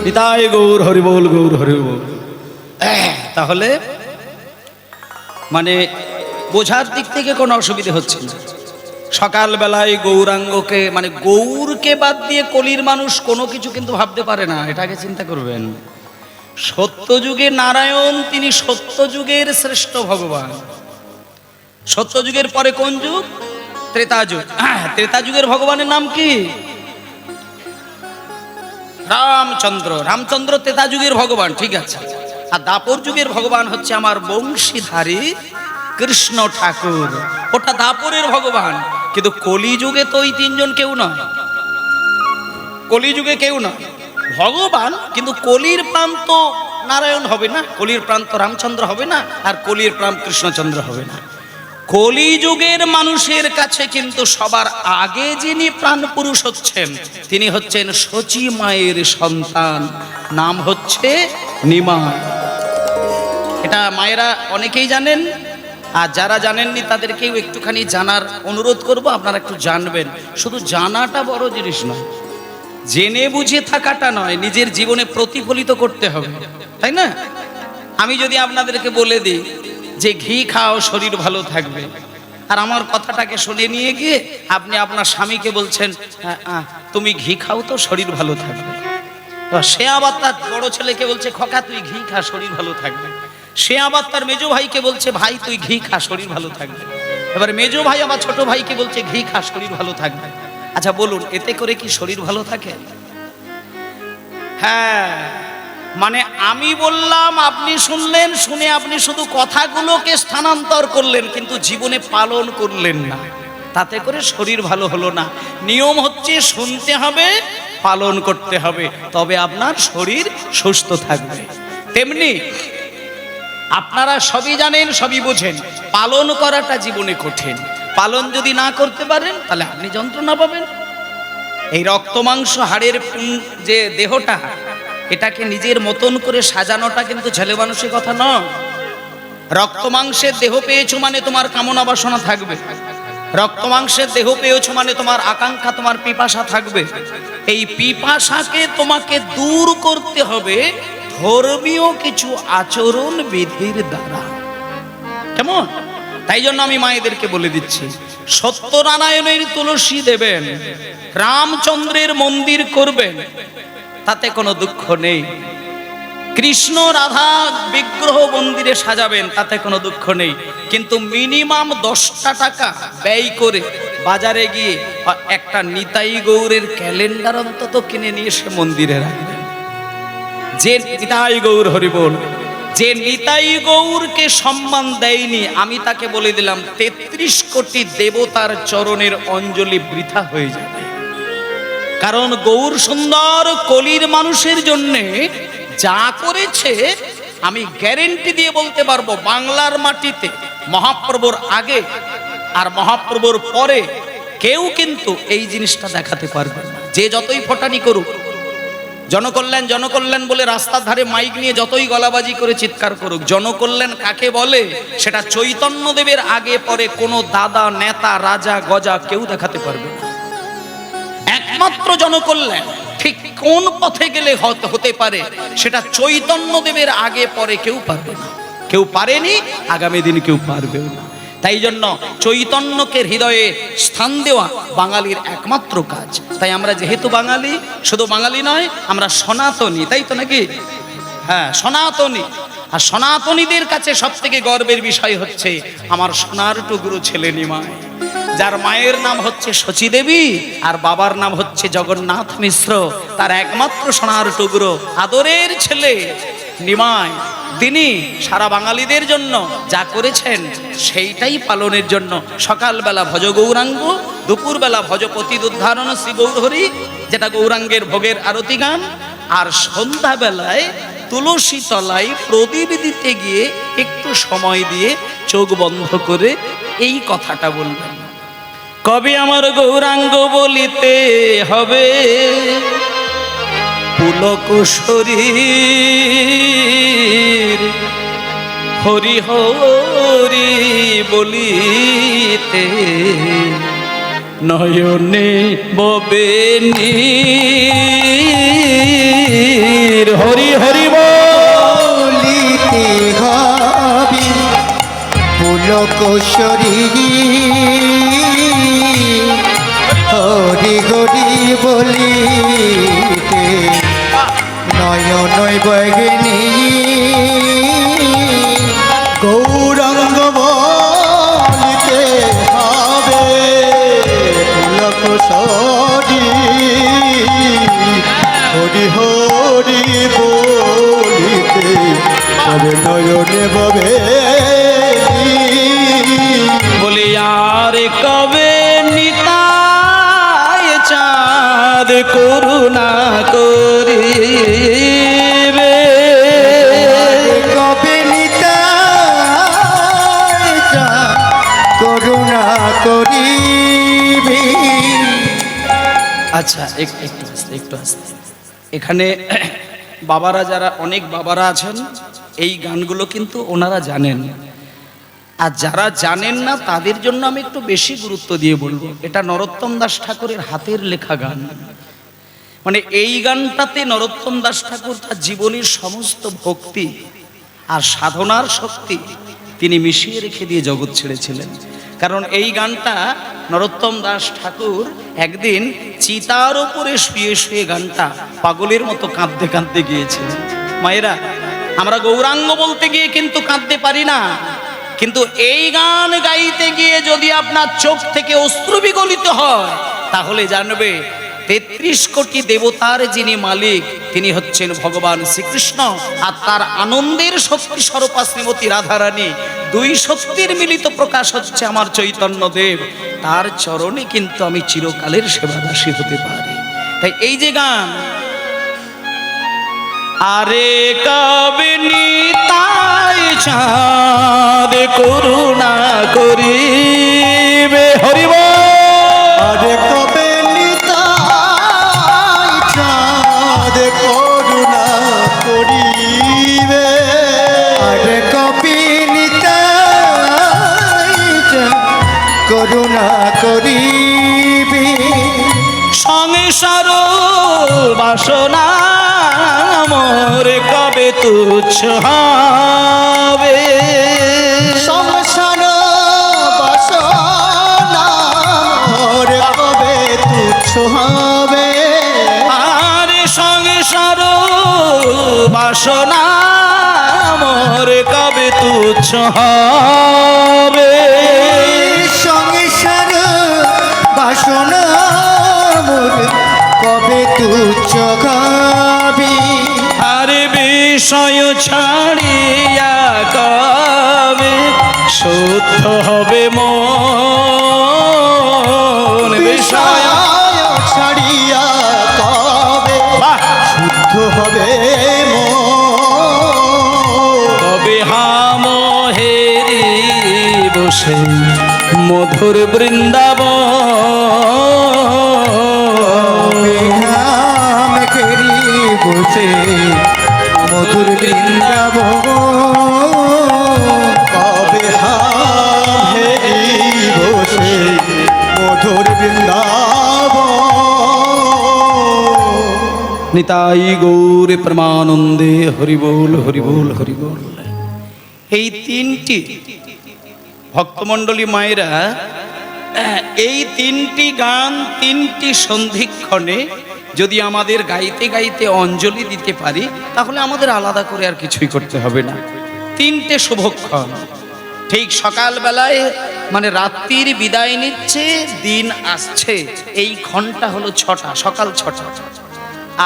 [SPEAKER 1] নিতাই গৌর হরি বল গৌর হরি বল। তাহলে মানে বোঝার দিক থেকে কোনো অসুবিধে হচ্ছে না। সকালবেলায় গৌরাঙ্গকে মানে গৌরকে বাদ দিয়ে কলির মানুষ কোনো কিছু কিন্তু ভাবতে পারে না, এটাকে চিন্তা করবেন। সত্যযুগে নারায়ণ, তিনি সত্যযুগের শ্রেষ্ঠ ভগবান। সত্যযুগের পরে কোন যুগ? ত্রেতাযুগ। ত্রেতাযুগের ভগবানের নাম কি? রামচন্দ্র। রামচন্দ্র ত্রেতাযুগের ভগবান, ঠিক আছে। আর দাপর যুগের ভগবান হচ্ছে আমার বংশীধারী কৃষ্ণ ঠাকুর, ওটা দাপরের ভগবান। কিন্তু কলিযুগে তো ওই তিনজন কেউ নয়, কলিযুগে কেউ নয় ভগবান। কিন্তু কলির প্রাণ তো নারায়ণ হবে না, কলির প্রাণ তো রামচন্দ্র হবে না, আর কলির প্রাণ কৃষ্ণচন্দ্র হবে না। কলিযুগের মানুষের কাছে কিন্তু সবার আগে যিনি প্রাণ পুরুষ হচ্ছেন, তিনি হচ্ছেন শচী মায়ের সন্তান, নাম হচ্ছে নিমাই। এটা মায়েরা অনেকেই জানেন, আর যারা জানেননি তাদেরকেও একটুখানি জানার অনুরোধ করব। আপনারা একটু জানবেন, শুধু জানাটা বড় জিনিস নয়, জেনে বুঝে থাকাটা নয়, নিজের জীবনে প্রতিফলিত করতে হবে, তাই না? আমি যদি আপনাদেরকে বলে দিই যে ঘি খাও শরীর ভালো থাকবে, আর আমার কথাটাকে শুনে নিয়ে গিয়ে আপনি আপনার স্বামীকে বলছেন তুমি ঘি খাও তো শরীর ভালো থাকবে, তো সে আবার তার বড় ছেলেকে বলছে খোকা তুই ঘি খা শরীর ভালো থাকবে, সে আবার তার মেজো ভাইকে বলছে ভাই তুই ঘি খা শরীর ভালো থাকবে, এবার মেজো ভাই আবার ছোট ভাইকে বলছে ঘি খা শরীর ভালো থাকবে। আচ্ছা বলুন, এতে করে কি শরীর ভালো থাকে? হ্যাঁ, মানে আমি বললাম, আপনি শুনলেন, শুনে আপনি শুধু কথাগুলোকে স্থানান্তর করলেন, কিন্তু জীবনে পালন করলেন না, তাতে করে শরীর ভালো হলো না। নিয়ম হচ্ছে শুনতে হবে, পালন করতে হবে, তবে আপনার শরীর সুস্থ থাকবে। তেমনি আপনারা সবই জানেন, সবই বোঝেন, পালন করাটা জীবনে কঠিন। পালন যদি না করতে পারেন তাহলে আপনি যন্ত্রণা পাবেন। এই রক্ত মাংস হাড়ের যে দেহটা, এটাকে নিজের মতন করে সাজানোটা কিন্তু ছেলে মানুষের কথা নয়। রক্ত মাংসের দেহ পেয়েছো মানে তোমার কামনা বাসনা থাকবে, রক্ত মাংসের দেহ পেয়েছো মানে তোমার আকাঙ্ক্ষা, তোমার পিপাসা থাকবে। এই পিপাসাকে তোমাকে দূর করতে হবে ধর্মীয় কিছু আচরণ বিধির দ্বারা। কেমন? তাই জন্য আমি মায়েদেরকে বলে দিচ্ছি, সত্যনারায়ণের তুলসী দেবেন, রামচন্দ্রের মন্দির করবেন, তাতে কোনো দুঃখ নেই। কৃষ্ণ রাধা বিগ্রহ মন্দিরে সাজাবেন, তাতে কোনো দুঃখ নেই। কিন্তু মিনিমাম 10টা টাকা ব্যয় করে বাজারে গিয়ে একটা নিতাই গৌরের ক্যালেন্ডার অন্তত কিনে নিয়ে সে মন্দিরে রাখবেন। যে নিতাই গৌর হরি বল, যে নিতাই গৌরকে সম্মান দেয়নি, আমি তাকে বলে দিলাম 33 কোটি দেবতার চরণের অঞ্জলি বৃথা হয়ে যাবে। কারণ গৌর সুন্দর কলির মানুষের জন্যে যা করেছে, আমি গ্যারেন্টি দিয়ে বলতে পারবো, বাংলার মাটিতে মহাপ্রভুর আগে আর মহাপ্রভুর পরে কেউ কিন্তু এই জিনিসটা দেখাতে পারবে না। যে যতই ফটানি করুক, জনকল্যাণ জনকল্যাণ বলে রাস্তার ধারে মাইক নিয়ে যতই গলাবাজি করে চিৎকার করুক, জনকল্যাণ কাকে বলে সেটা চৈতন্যদেবের আগে পরে কোনো দাদা নেতা রাজা গজা কেউ দেখাতে পারবে না। একমাত্র জনকল্যাণ ঠিক কোন পথে গেলে হতে পারে সেটা চৈতন্যদেবের আগে পরে কেউ পারবে না, কেউ পারেনি, আগামী দিন কেউ পারবেও না। তাই জন্য চৈতন্যকে হৃদয়ে স্থান দেওয়া বাঙালির একমাত্র কাজ। তাই আমরা যেহেতু বাঙালি, শুধু বাঙালি নয়, আমরা সনাতনী, তাই তো নাকি? হ্যাঁ, সনাতনী। আর সনাতনীদের কাছে সব থেকে গর্বের বিষয় হচ্ছে আমার সোনার টুকরো ছেলে নিমাই, যার মায়ের নাম হচ্ছে শচী দেবী আর বাবার নাম হচ্ছে জগন্নাথ মিশ্র। তার একমাত্র সোনার টুকরো আদরের ছেলে নিমাই, তিনি সারা বাঙালিদের জন্য যা করেছেন সেইটাই পালনের জন্য সকালবেলা ভজ গৌরাঙ্গ, দুপুরবেলা ভজপতি উদ্ধারণ শ্রী গৌরহরি, যেটা গৌরাঙ্গের ভোগের আরতি গান, আর সন্ধ্যাবেলায় তুলসী তলায় প্রদীপ দিতে গিয়ে একটু সময় দিয়ে চোখ বন্ধ করে এই কথাটা বলবেন, কবে আমার গৌরাঙ্গ বলিতে হবে পুলক শরীর, হরি হরি বলিতে নয়নে ববে নীর, হরি হরি
[SPEAKER 2] বলিতে হবে পুলক শরীর, হরি হরি বলিতে নয়নয় বগ্নি গৌরাঙ্গ বলিতে হবে পুলক শরীর, হরি হরি বলিতে তবে নয়নে ববে
[SPEAKER 1] বলি আর কবে নিতাই চাঁদ করুণা করিবে,
[SPEAKER 2] কবে নিতাই চাঁদ করুণা করিবে।
[SPEAKER 1] আচ্ছা, একটু আস্তে। এখানে বাবারা, যারা অনেক বাবারা আছেন, এই গানগুলো কিন্তু ওনারা জানেন, আর যারা জানেন না তাদের জন্য আমি একটু বেশি গুরুত্ব দিয়ে বলবো। এটা নরোত্তম দাস ঠাকুরের হাতের লেখা গান। মানে এই গানটাতে নরোত্তম দাস ঠাকুর তার জীবনের সমস্ত ভক্তি আর সাধনার শক্তি তিনি মিশিয়ে রেখে দিয়ে জগৎ ছেড়েছিলেন। কারণ এই গানটা নরোত্তম দাস ঠাকুর একদিন চিতার উপরে শুয়ে শুয়ে গানটা পাগলের মতো কাঁদতে কাঁদতে গিয়েছিলেন। মায়েরা, আমরা গৌরাঙ্গ বলতে গিয়ে কিন্তু কাঁদতে পারি না, কিন্তু এই গান গাইতে গিয়ে যদি আপনার চোখ থেকে অশ্রু বিগলিত হয়, তাহলে জানবে 33 কোটি দেবতার যিনি মালিক, তিনি হচ্ছেন ভগবান শ্রীকৃষ্ণ, আর তার আনন্দের শক্তি স্বরূপা শ্রীমতী রাধারানী। দুই শক্তির মিলিত প্রকাশ হচ্ছে আমার চৈতন্য দেব। তার চরণে কিন্তু আমি চিরকালের সেবাদাসী হতে পারি। তাই এই যে গান, আরে কবে নিতাই চাঁদ করুণা করিবে, হরি বল,
[SPEAKER 2] আরে কবে নিতাই চাঁদ করুণা করিবে, আরে কবে নিতাই
[SPEAKER 1] সংসার বাসনা মোর কবে তুচ্ছ হবে,
[SPEAKER 2] সংসার বাসনা মোর কবে তুচ্ছ হবে,
[SPEAKER 1] আর সংসার বাসনা মোর কবে তুচ্ছ হবে,
[SPEAKER 2] সংসার বাসনা মোর কবে তুচ্ছ হবে,
[SPEAKER 1] আর বিষয় ছাড়িয়া কবে শুদ্ধ হবে মন, বিষয়
[SPEAKER 2] ছাড়িয়া কবে শুদ্ধ হবে
[SPEAKER 1] কবে হাম হেরি বসে মধুর বৃন্দাবন,
[SPEAKER 2] খেরি বসে মধুর বৃন্দাবন, কবে হেরি বসে মধুর বৃন্দাবন।
[SPEAKER 1] নিতাই গৌর প্রেমানন্দে হরিবোল হরিবোল হরিবোল। এই তিনটি ভক্তমণ্ডলী মায়েরা, এই তিনটি গান তিনটি সন্ধিক্ষণে যদি আমাদের গাইতে গাইতে অঞ্জলি দিতে পারি, তাহলে আমাদের আলাদা করে আর কিছুই করতে হবে না। তিনটে শুভক্ষণ, ঠিক সকালবেলায় মানে রাত্রির বিদায় নিচ্ছে, দিন আসছে, এই ক্ষণটা হলো 6টা, সকাল 6টা।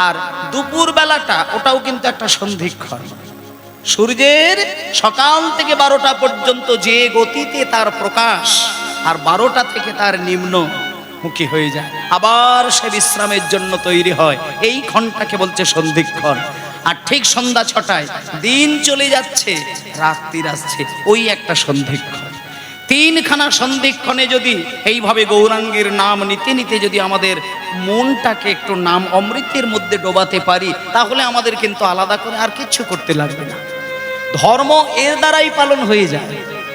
[SPEAKER 1] আর দুপুর বেলাটা ওটাও কিন্তু একটা সন্ধিক্ষণ। সূর্যের সকাল থেকে 12টা পর্যন্ত যে গতিতে তার প্রকাশ, আর 12টা থেকে তার নিম্নমুখী হয়ে যায়, আবার সে বিশ্রামের জন্য তৈরি হয়, এই ক্ষণটাকে বলছে সন্ধিক্ষণ। আর ঠিক সন্ধ্যা 6টায় দিন চলে যাচ্ছে, রাত্রি আসছে, ওই একটা সন্ধিক্ষণ। তিনখানা সন্ধিক্ষণে যদি এইভাবে গৌরাঙ্গের নাম নিতে নিতে যদি আমাদের মনটাকে একটু নাম অমৃতের মধ্যে ডোবাতে পারি, তাহলে আমাদের কিন্তু আলাদা করে আর কিছু করতে লাগবে না। ধর্ম এর দ্বারাই পালন হয়ে যায়।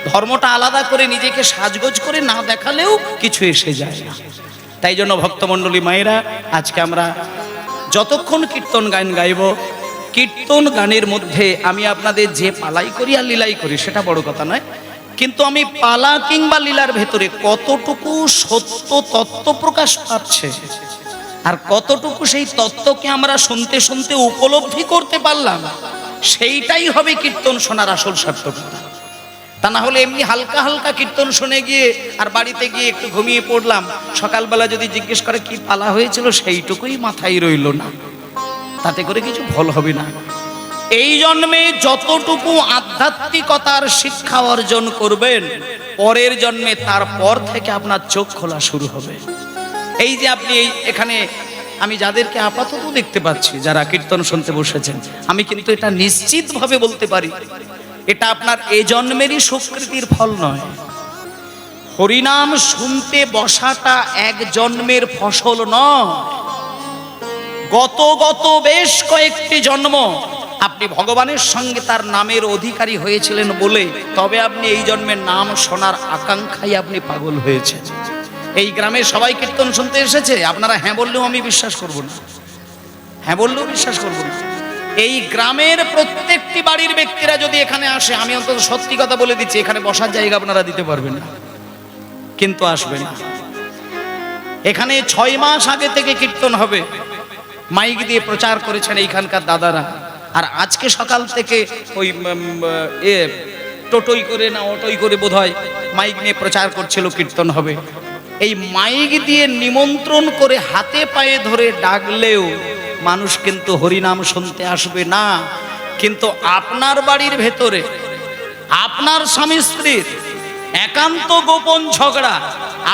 [SPEAKER 1] ধর্মটা আলাদা করে নিজেকে সাজগোজ করে না দেখালেও কিছু এসে যায় না। তাই জন্য ভক্তমণ্ডলী মায়েরা, আজকে আমরা যতক্ষণ কীর্তন গান গাইব, কীর্তন গানের মধ্যে আমি আপনাদের যে পালাই করি আর লীলাই করি সেটা বড় কথা নয়, কিন্তু আমি পালা কিংবা লীলার ভেতরে কতটুকু সত্য তত্ত্ব প্রকাশ পাচ্ছে আর কতটুকু সেই তত্ত্বকে আমরা শুনতে শুনতে উপলব্ধি করতে পারলাম, সেইটাই হবে কীর্তন শোনার আসল সার্থকতা। তা না হলে এমনি হালকা হালকা কীর্তন শুনে গিয়ে আর বাড়িতে গিয়ে একটু ঘুমিয়ে পড়লাম, সকালবেলা যদি জিজ্ঞেস করে কি পালা হয়েছিল সেইটুকুই মাথায় রইল না, তাতে করে কিছু ফল হবে না। এই জন্মে যতটুকু আধ্যাত্মিকতার শিক্ষা অর্জন করবেন, পরের জন্মে তারপর থেকে আপনার চোখ খোলা শুরু হবে। এই যে আপনি এখানে আমি যাদেরকে আপাতত দেখতে পাচ্ছি, যারা কীর্তন শুনতে বসেছেন, আমি কিন্তু এটা নিশ্চিতভাবে বলতে পারি, এটা আপনার এই জন্মেরই সুকৃতির ফল নয়। হরিনাম শুনতে বসাটা এক জন্মের ফসল নয়, গত বেশ কয়েকটি জন্ম আপনি ভগবানের সঙ্গে তার নামের অধিকারী হয়েছিলেন বলে তবে আপনি এই জন্মের নাম শোনার আকাঙ্ক্ষায় আপনি পাগল হয়েছেন। এই গ্রামের সবাই কীর্তন শুনতে এসেছে, আপনারা হ্যাঁ বললেও আমি বিশ্বাস করব না, হ্যাঁ বললেও বিশ্বাস করব না। এই গ্রামের প্রত্যেকটি বাড়ির ব্যক্তিরা যদি এখানে আসে, আমি অন্তত সত্যি কথা বলে দিচ্ছি, এখানে বসার জায়গা আপনারা দিতে পারবেন না, কিন্তু আসবে না। এখানে 6 মাস আগে থেকে কীর্তন হবে, মাইক দিয়ে প্রচার করেছেন এইখানকার দাদারা। আর আজকে সকাল থেকে ওই টোটোই করে না অটোই করে বোধহয় মাইক নিয়ে প্রচার করছিল কীর্তন হবে। এই মাইক দিয়ে নিমন্ত্রণ করে হাতে পায়ে ধরে ডাকলেও মানুষ কিন্তু হরিনাম শুনতে আসবে না। কিন্তু আপনার বাড়ির ভেতরে আপনার স্বামী স্ত্রীর একান্ত গোপন ঝগড়া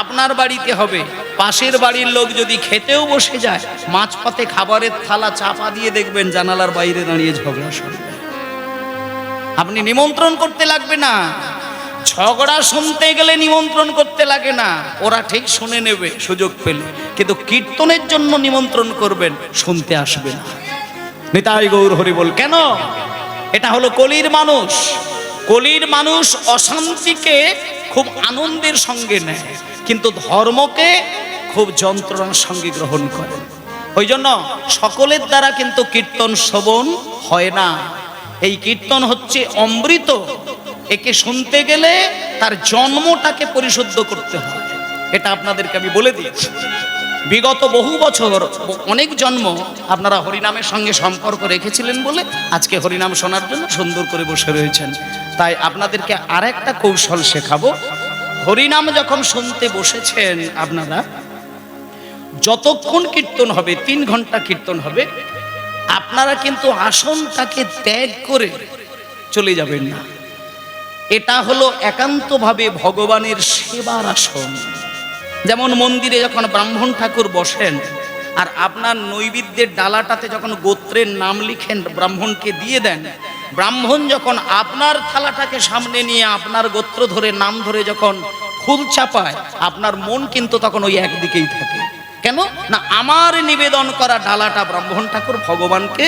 [SPEAKER 1] আপনার বাড়িতে হবে, পাশের বাড়ির লোক যদি খেতেও বসে যায়, মাঝপথে খাবারের থালা চাপা দিয়ে দেখবেন জানালার বাইরে দাঁড়িয়ে ঝগড়া শুনবে। আপনি নিমন্ত্রণ করতে লাগবে না, ঝগড়া শুনতে গেলে নিমন্ত্রণ করতে লাগে না, ওরা ঠিক শুনে নেবে সুযোগ পেলে। কিন্তু কীর্তনের জন্য নিমন্ত্রণ করবেন, শুনতে আসবে না। নিতাই গৌর হরি বল। কেন? এটা হলো কলির মানুষ। কলির মানুষ অশান্তিকে খুব আনন্দের সঙ্গে নেয়, কিন্তু ধর্মকে খুব যন্ত্রণার সঙ্গে গ্রহণ করে। ওই জন্য সকলের দ্বারা কিন্তু কীর্তন শ্রবণ হয় না। এই কীর্তন হচ্ছে অমৃত, একে শুনতে গেলে তার জন্মটাকে পরিশুদ্ধ করতে হয়। এটা আপনাদেরকে আমি বলে দিয়েছি। বিগত বহু বছর অনেক জন্ম আপনারা হরিনামের সঙ্গে সম্পর্ক রেখেছিলেন বলে আজকে হরিনাম শোনার জন্য সুন্দর করে বসে রয়েছেন। তাই আপনাদেরকে আরেকটা কৌশল শেখাবো। হরিনাম যখন শুনতে বসেছেন আপনারা, যতক্ষণ কীর্তন হবে, 3 ঘন্টা কীর্তন হবে, আপনারা কিন্তু আসনটাকে ত্যাগ করে চলে যাবেন না। এটা হলো একান্তভাবে ভগবানের সেবার আসন। যেমন মন্দিরে যখন ব্রাহ্মণ ঠাকুর বসেন আর আপনার নৈবেদ্যের ডালাটাতে যখন গোত্রের নাম লিখেন ব্রাহ্মণকে দিয়ে দেন, ব্রাহ্মণ যখন আপনার থালাটাকে সামনে নিয়ে আপনার গোত্র ধরে নাম ধরে যখন ফুল চাপায়, আপনার মন কিন্তু তখন ওই একদিকেই থাকে। কেন না, আমার নিবেদন করা ডালাটা ব্রাহ্মণ ঠাকুর ভগবানকে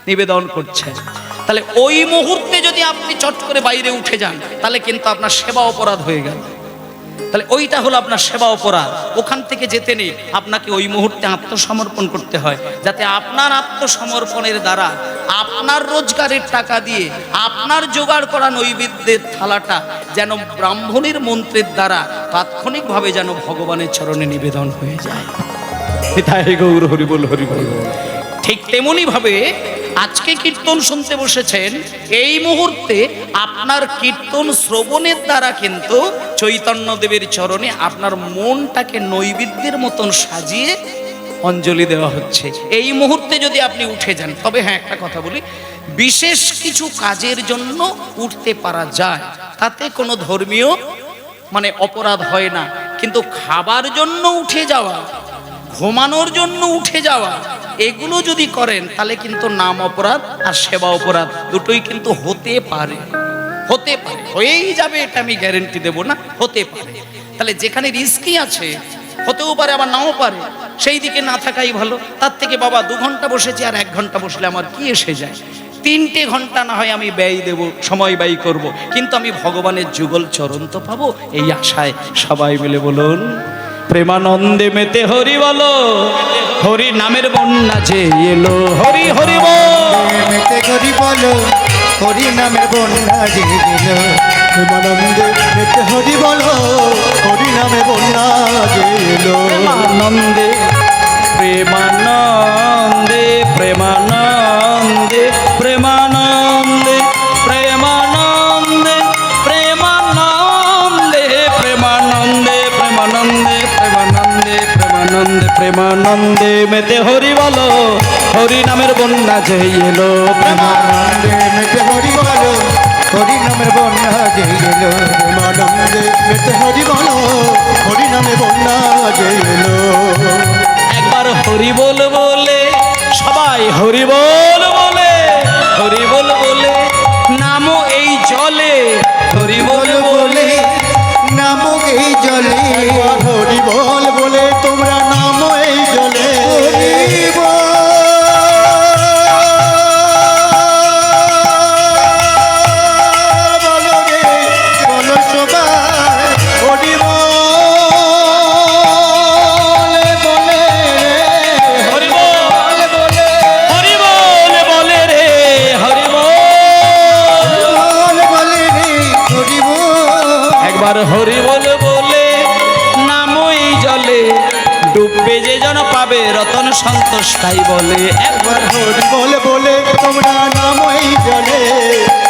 [SPEAKER 1] নিবেদন করছেন। তাহলে ওই মুহূর্তে যদি আপনি চট করে বাইরে উঠে যান, তাহলে কিন্তু আপনার সেবা অপরাধ হয়ে গেল। তাহলে ওইটা হলো আপনার সেবা অপরাধ। ওখান থেকে যেতে নেই, আপনাকে ওই মুহূর্তে আত্মসমর্পণ করতে হয়, যাতে আপনার আত্মসমর্পণের দ্বারা আপনার রোজগারের টাকা দিয়ে আপনার জোগাড় করা নৈবেদ্যের থালাটা যেন ব্রাহ্মণের মন্ত্রের দ্বারা তাৎক্ষণিকভাবে যেন ভগবানের চরণে নিবেদন হয়ে যায়। তাই গৌর হরি বল, হরি বল। ঠিক তেমনি ভাবে আজকে কীর্তন শুনতে বসেছেন, এই মুহূর্তে আপনার কীর্তন শ্রবণের দ্বারা কিন্তু চৈতন্যদেবের চরণে আপনার মনটাকে নৈবেদ্যের মতন সাজিয়ে অঞ্জলি দেওয়া হচ্ছে। এই মুহূর্তে যদি আপনি উঠে যান, তবে হ্যাঁ একটা কথা বলি, বিশেষ কিছু কাজের জন্য উঠতে পারা যায়, তাতে কোনো ধর্মীয় অপরাধ হয় না। কিন্তু খাবার জন্য উঠে যাওয়া, ঘুমানোর জন্য উঠে যাওয়া, এগুলো যদি করেন তাহলে কিন্তু নাম অপরাধ আর সেবা অপরাধ দুটোই কিন্তু হতে পারে। হয়েই যাবে এটা আমি গ্যারেন্টি দেব না, হতে পারে। তাহলে যেখানে রিস্কই আছে, হতেও পারে আবার নাও পারে, সেই দিকে না থাকাই ভালো। তার থেকে বাবা 2 ঘন্টা বসেছি আর 1 ঘন্টা বসলে আমার কি এসে যায়, 3টে ঘন্টা না হয় আমি ব্যয় দেব, সময় ব্যয় করব, কিন্তু আমি ভগবানের যুগল চরণ তো পাবো, এই আশায় সবাই মিলে বলুন প্রেমানন্দে মেতে হরি বলো, হরি নামের বন্যা যে এলো, হরি হরি
[SPEAKER 2] মেতে হরি বলো, হরি নামের বন্যা যে এলো। প্রেমানন্দে মেতে হরি বলো, হরি নামে বন্যা যে এলো।
[SPEAKER 1] প্রেমানন্দে প্রেমানন্দে প্রেমানন্দে প্রেমানন্দে প্রেমানন্দে প্রেমানন্দে প্রেমানন্দে প্রেমানন্দে প্রেমানন্দে প্রেমানন্দে প্রেমানন্দে মেতে হরি বলো, হরি নামের বন্যা যে এলো।
[SPEAKER 2] প্রেমানন্দে মেতে হরি বলো, হরি নামের বন্যা যে এলো। প্রেমানন্দে মেতে হরি বলো, হরি নামে বন্যা যে এলো।
[SPEAKER 1] একবার হরি বল বলে সবাই হরি বল বলে, হরি বল বলে নামো এই জলে, হরি বল বলে
[SPEAKER 2] নামো এই জলে। হরি বল বলে তোমরা নামো এই জলে। হরি বল বলো রে, বলো সবাই। হরি বল বলে রে,
[SPEAKER 1] হরি বল
[SPEAKER 2] বলে
[SPEAKER 1] হরি বল বলে রে, হরি বল
[SPEAKER 2] বলে রে, হরি বল।
[SPEAKER 1] একবার হরি বল বলে নামো এই জলে, ডুববে যে জন পাবে রতন সন্তোষ তাই বলে।
[SPEAKER 2] একবার হরি বল বলে তোমরা নামো এই জলে,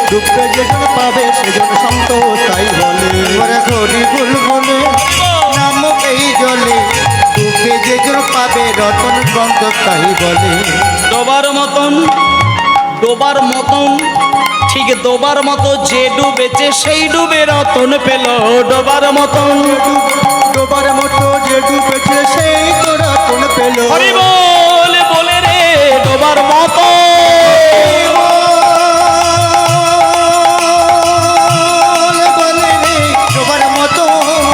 [SPEAKER 2] ডুববে যেজন পাবে সেজন সন্তোষ তাই বলে। এবার হরি বল বলে নামো এই জলে, ডুববে যেজন পাবে রতন সন্তোষ তাই বলে।
[SPEAKER 1] ডোবার মতন, ডোবার মতন, ঠিক ডোবার মতো যে ডুবেছে সেই ডুবে রতন পেল। ডোবার মতন,
[SPEAKER 2] ডোবার মতো যে ডুবেছে সেই তো রতন পেল।
[SPEAKER 1] হরি বল বলে রে, ডোবার মতো
[SPEAKER 2] বলে রে, ডোবার মতো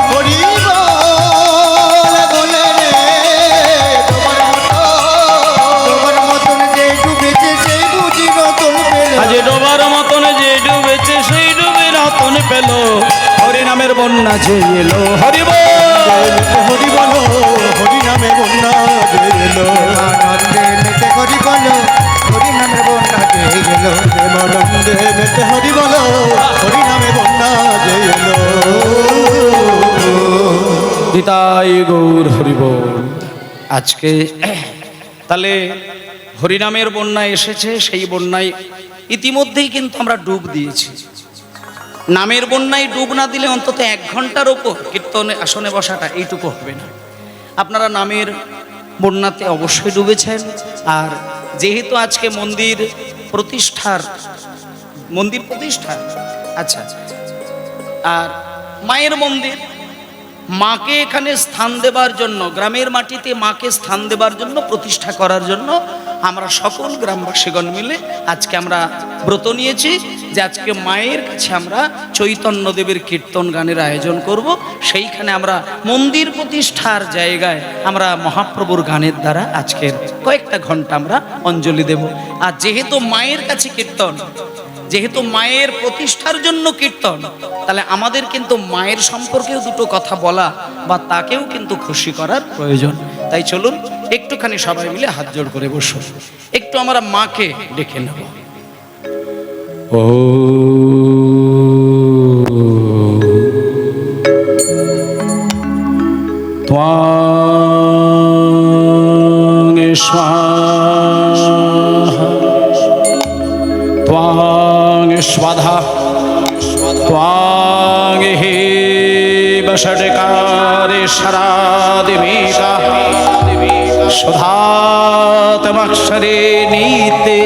[SPEAKER 2] হরি বল বলে রে, ডোবার মতো। ডোবার মতন যে ডুবেছে সেই বুঝি রতন পেল।
[SPEAKER 1] আজ ডোবার মতন যে ডুবেছে সেই ডুবে রতন পেল। হরি নামের বন্যা যে এলো, হরি বল
[SPEAKER 2] হরি বলো, হরি নামে বন্যা যে এলো।
[SPEAKER 1] নিতাই গৌর হরিবোল। আজকে তাহলে হরিনামের বন্যায় এসেছে, সেই বন্যায় ইতিমধ্যেই কিন্তু আমরা ডুব দিয়েছি। নামের বন্যায় ডুব না দিলে অন্তত 1 ঘন্টার ওপর কীর্তনে আসনে বসাটা এইটুকু হবে না। আপনারা নামের বন্যাতে অবশ্যই ডুবেছেন। আর যেহেতু আজকে মন্দির প্রতিষ্ঠা, আচ্ছা, আর মায়ের মন্দির, মাকে এখানে স্থান দেবার জন্য, গ্রামের মাটিতে মাকে স্থান দেবার জন্য, প্রতিষ্ঠা করার জন্য আমরা সকল গ্রামবাসীগণ মিলে আজকে আমরা ব্রত নিয়েছি যে আজকে মায়ের কাছে আমরা চৈতন্যদেবের কীর্তন গানের আয়োজন করব। সেইখানে আমরা মন্দির প্রতিষ্ঠার জায়গায় আমরা মহাপ্রভুর গানের দ্বারা আজকের কয়েকটা ঘন্টা আমরা অঞ্জলি দেব। আর যেহেতু মায়ের কাছে কীর্তন, যেহেতু মায়ের প্রতিষ্ঠার জন্য কীর্তন, তাহলে আমাদের কিন্তু মায়ের সম্পর্কেও দুটো কথা বলা বা তাকেও কিন্তু খুশি করার প্রয়োজন। তাই চলুন একটুখানি সবাই মিলে হাত জোড় করে বসুন, একটু আমরা মাকে ডেকে নেব। ও ত্বাং স্বাহা ত্বাং স্বাধা ত্বাং হে বষটকারে শরাদিমিকা সুধাতমক্ষরে নীতে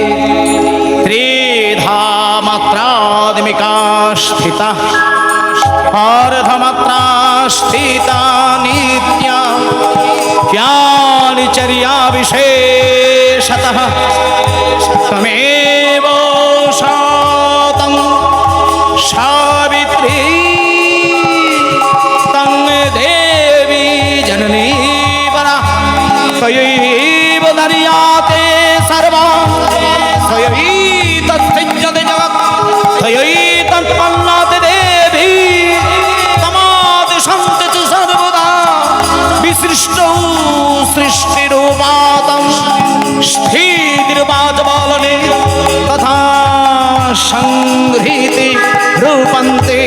[SPEAKER 1] ত্রিধা মাত্রাদিমিকা স্থিতা अर्धमात्रा स्थिता नित्या ज्ञानचर्या विशेषतः तमेव शातं सावित्री तं देवी जननी परा त्वयैव दर्याते सर्वा त्वयैतत्सृज्यते जगत् त्वयैतत्पन्नाति देवी तमादि सन्ति सर्वदा विसृष्टौ सृष्टिरूपातं स्थितिर्वाचबालने तथा संगृहीते रूपन्ते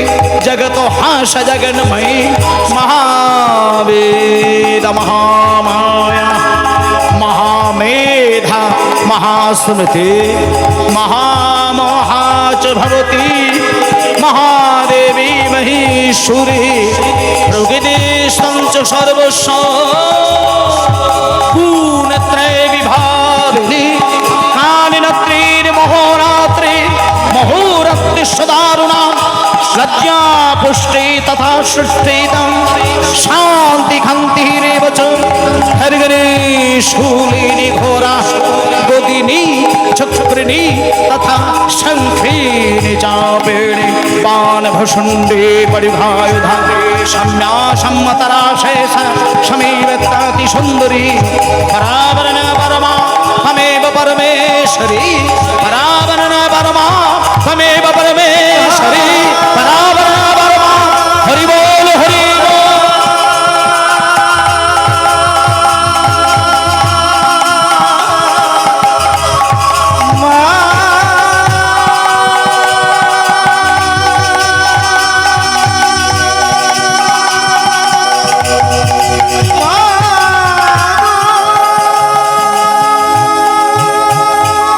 [SPEAKER 1] जगतो हास जगन्मयी महावेद महामाया महामेधा महास्मृति महामोहा च भवति महादेवी महेश्वरी प्रकृतिस्थं च सर्वस्व गुणत्रय विभाविनी कालिनत्रिर्महोरात्रि महोरत्रि सदारुणा लज्जा पुष्टि तथा सृष्टितं शान्ति खन्तिरेव च हरिगणे शूलिनी घोरा गोदिनी चक्रिणी तथा शङ्खिनी चापेणी पानभुषुण्डे परिभायुधा शम्या सम्मतरा शेष समीवत्ताति सुन्दरी परावरण परमा तमेव परमेश्वरी परावरण परमा तमेव परमेश्वरी परावरण परमा हरि बोल हरि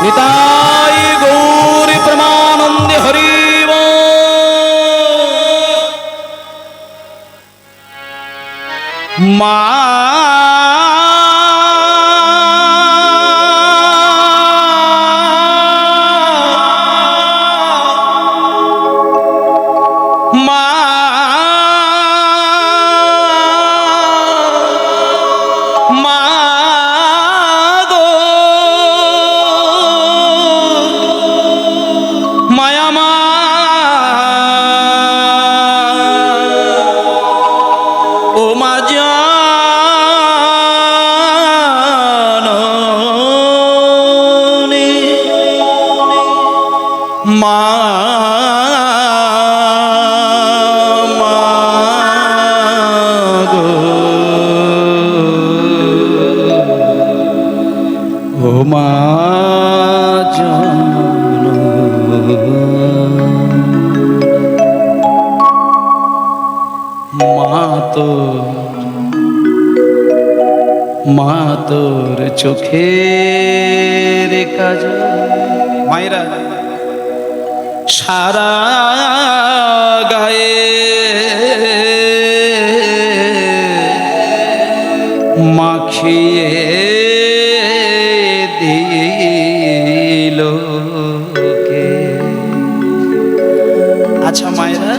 [SPEAKER 1] निताय गौर प्रमानंद हरि মা তোর চোখের কাজল। মায়েরা সারা গায়ে মাখিয়ে দিল কে। আচ্ছা মায়েরা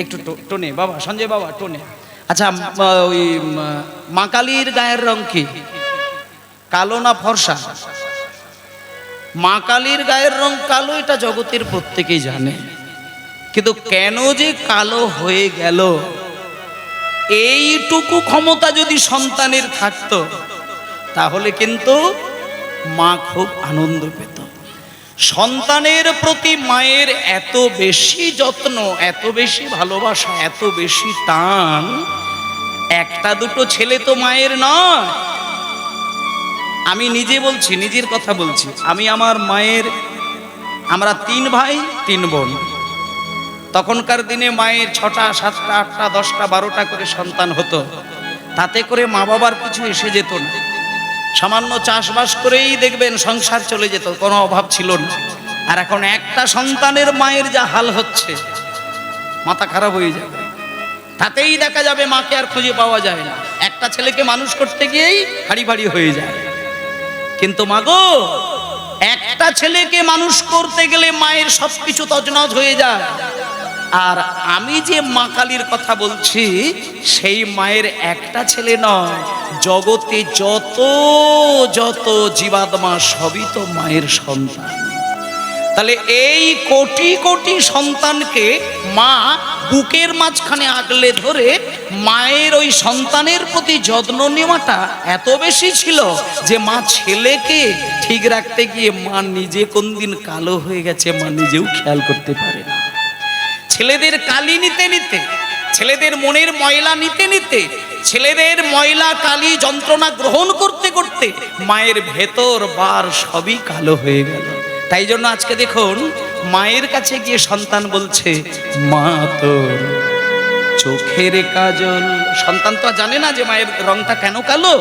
[SPEAKER 1] একটু টোনে বাবা, সঞ্জয় বাবা টোনে। আচ্ছা ওই মা কালীর গায়ের রং কি, কালো না ফর্সা? মা কালীর গায়ের রং কালো, এটা জগতের প্রত্যেকেই জানে। কিন্তু কেন যে কালো হয়ে গেল, এইটুকু ক্ষমতা যদি সন্তানের থাকতো তাহলে কিন্তু মা খুব আনন্দ পেত। সন্তানের প্রতি মায়ের এত বেশি যত্ন, এত বেশি ভালোবাসা, এত বেশি টান। একটা দুটো ছেলে তো মায়ের নয়। আমি নিজে বলছি, নিজের কথা বলছি। আমি আমার মায়ের, আমরা 3 ভাই 3 বোন। তখনকার দিনে মায়ের 6টা 7টা 8টা 10টা 12টা করে সন্তান হতো। তাতে করে মা বাবার কিছু এসে যেত না। সামান্য চাষবাস করেই দেখবেন সংসার চলে যেত, কোনো অভাব ছিল না। আর এখন একটা সন্তানের মায়ের যা হাল হচ্ছে, মাথা খারাপ হয়ে যাবে। তাতেই দেখা যাবে মাকে আর খুঁজে পাওয়া যায় না। একটা ছেলেকে মানুষ করতে গিয়েই হাড়ি ভাড়ি হয়ে যায়। কিন্তু মাগো, একটা ছেলেকে মানুষ করতে গেলে মায়ের সবকিছু তছনছ হয়ে যায়। আর আমি যে মা কালীর কথা বলছি, সেই মায়ের একটা ছেলে নয়, জগতে যত যত জীবাত্মা সবই তো মায়ের সন্তান। তাহলে এই কোটি কোটি সন্তানকে মা বুকের মাঝখানে আগলে ধরে মায়ের ওই সন্তানের প্রতি যত্ন নেওয়াটা এত বেশি ছিল যে মা ছেলেকে ঠিক রাখতে গিয়ে মা নিজে কোন দিন কালো হয়ে গেছে মা নিজেও খেয়াল করতে পারে না। ছেলেদের কালি নিতে নিতে, ছেলেদের মনের ময়লা নিতে নিতে, ছেলেদের ময়লা কালি যন্ত্রণা গ্রহণ করতে করতে মায়ের ভেতর বার সবই কালো হয়ে গেল। তাই জন্য আজকে দেখুন, মায়ের কাছে গিয়ে সন্তান বলছে, মা তোর চোখের কাজল। সন্তান তো জানে না যে মায়ের রংটা কেন কালো,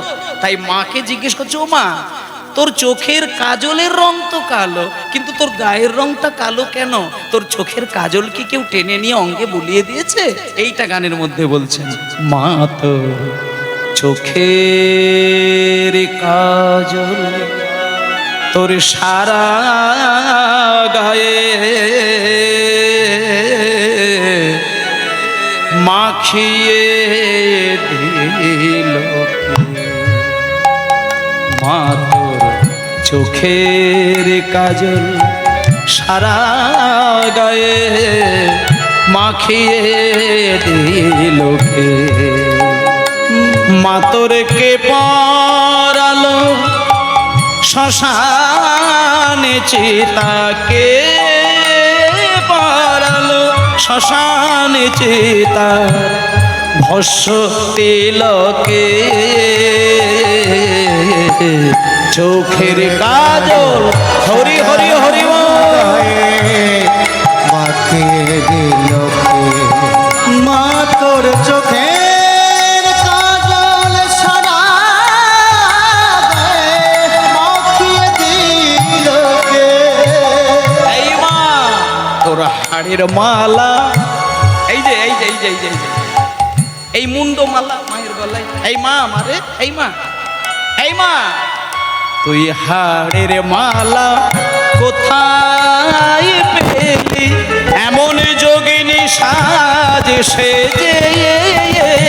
[SPEAKER 1] তাই মাকে জিজ্ঞেস করছে, ও মা, তোর চোখের কাজলের রং তো কালো, কিন্তু তোর গায়ের রংটা কালো কেন? তোর চোখের কাজল কি কেউ টেনে নিয়ে অঙ্গে বুলিয়ে দিয়েছে? এইটা গানের মধ্যে বলছেন, মা তোর চোখের কাজল তোর সারা গায়ে মাখিয়ে দিল কে। মা তোর চোখের কাজল সারা গায়ে মাখিয়ে দিল কে। মা তোর কে পরালো শ্মশানে চিতাকে, পরালো শ্মশানে চিতা ভস্য তিলকে। চোখের কাজল হরি হরি হরি
[SPEAKER 2] মাখিয়ে দিল কে। মা তোর চোখের কাজল সারা গায়ে মাখিয়ে দিল কে।
[SPEAKER 1] এই মা তোর হাড়ের মালা, এই যে এই যে এই যে এই যে এই মুন্ডো মালা মায়ের গলায়। এই মা আমারে, এই মা, এই মা, তুই হাড়ের মালা কোথায় পেলি? এমন যোগিনী সাজ সেজে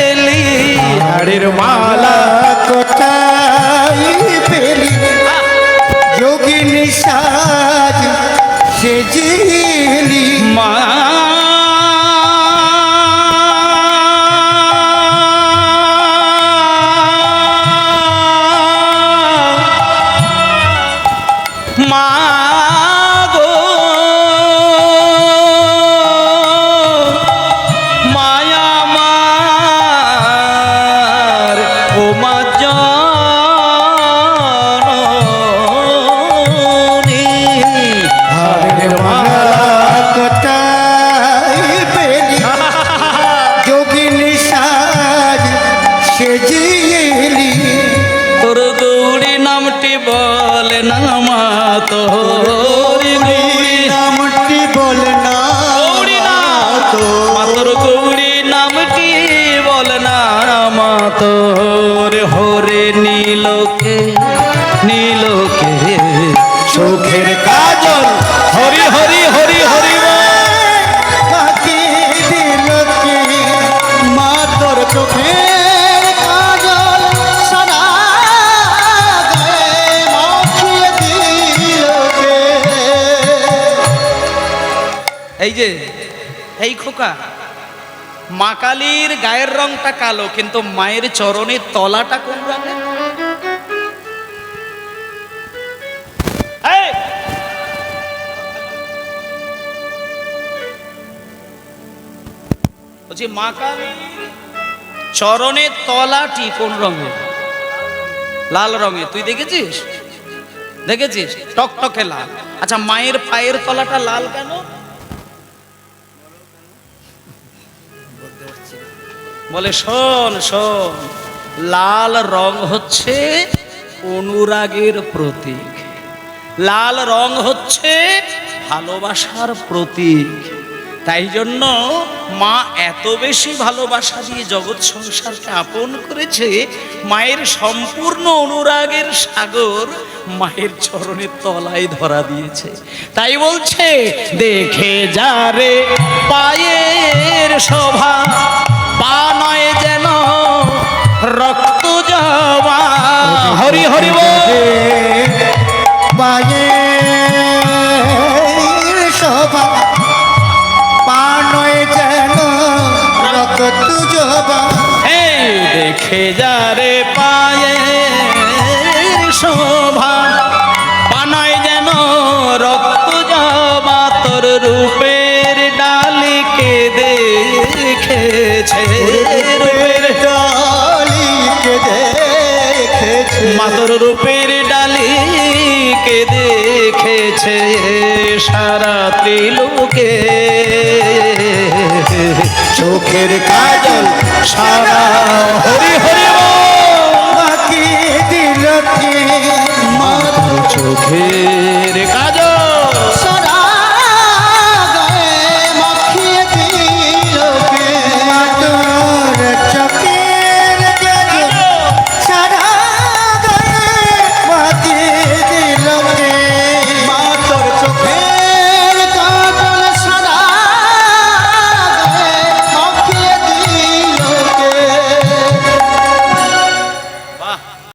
[SPEAKER 1] এলি। হাড়ের মালা
[SPEAKER 2] কোথায় পেলি? যোগিনী সাজ সেজেলি।
[SPEAKER 1] মা মাগো মায়া মার ও মা জননী।
[SPEAKER 2] হাড়ের মালা কোথায় পেলি? যোগিনী সাজ সেজেলি।
[SPEAKER 1] নামটি বলে না মা তোর গৌরী
[SPEAKER 2] নামটি বলে না
[SPEAKER 1] গৌরী না মাতর গৌরী নামটি বলে না মা তোর হরে নীলকে নীলকে সুখের কাজল হরি হরি হরি হরি
[SPEAKER 2] বাকি দিল কি মা তোর চোখের কাজল সারা গায়ে মাখিয়ে দিল কে।
[SPEAKER 1] এই যে এই খোকা মা কালীর গায়ের রংটা কালো কিন্তু মায়ের চরণের তলাটা কোন রঙের? এই! বলছি মা কালীর চরণের তলাটি কোন রঙের? লাল রঙের। তুই দেখেছিস? দেখেছিস টকটকে লাল। আচ্ছা মায়ের পায়ের তলাটা লাল কেন? বলে শোন শোন, লাল রং হচ্ছে অনুরাগের প্রতীক, লাল রং হচ্ছে ভালোবাসার প্রতীক। তাই জন্য মা এত বেশি ভালোবাসা দিয়ে জগৎ সংসারকে আপন করেছে, মায়ের সম্পূর্ণ অনুরাগের সাগর মায়ের চরণের তলায় ধরা দিয়েছে। তাই বলছে দেখে যারে পায়ের শোভা, পা নয় যেন রক্ত জবা। হরি হরি বল।
[SPEAKER 2] পায়ের শোভা পা নয় যেন রক্ত জবা।
[SPEAKER 1] এই দেখে যারে পায়ের শোভা, পা নয় যেন রক্ত জবা। তোর রূপের ডালিকে দেখেছে, রূপের
[SPEAKER 2] ডালিকে দেখেছে,
[SPEAKER 1] মাতর রূপের ডালিকে দেখেছে সারা ত্রিলোকে। চোখের কাজল সারা হরি হরি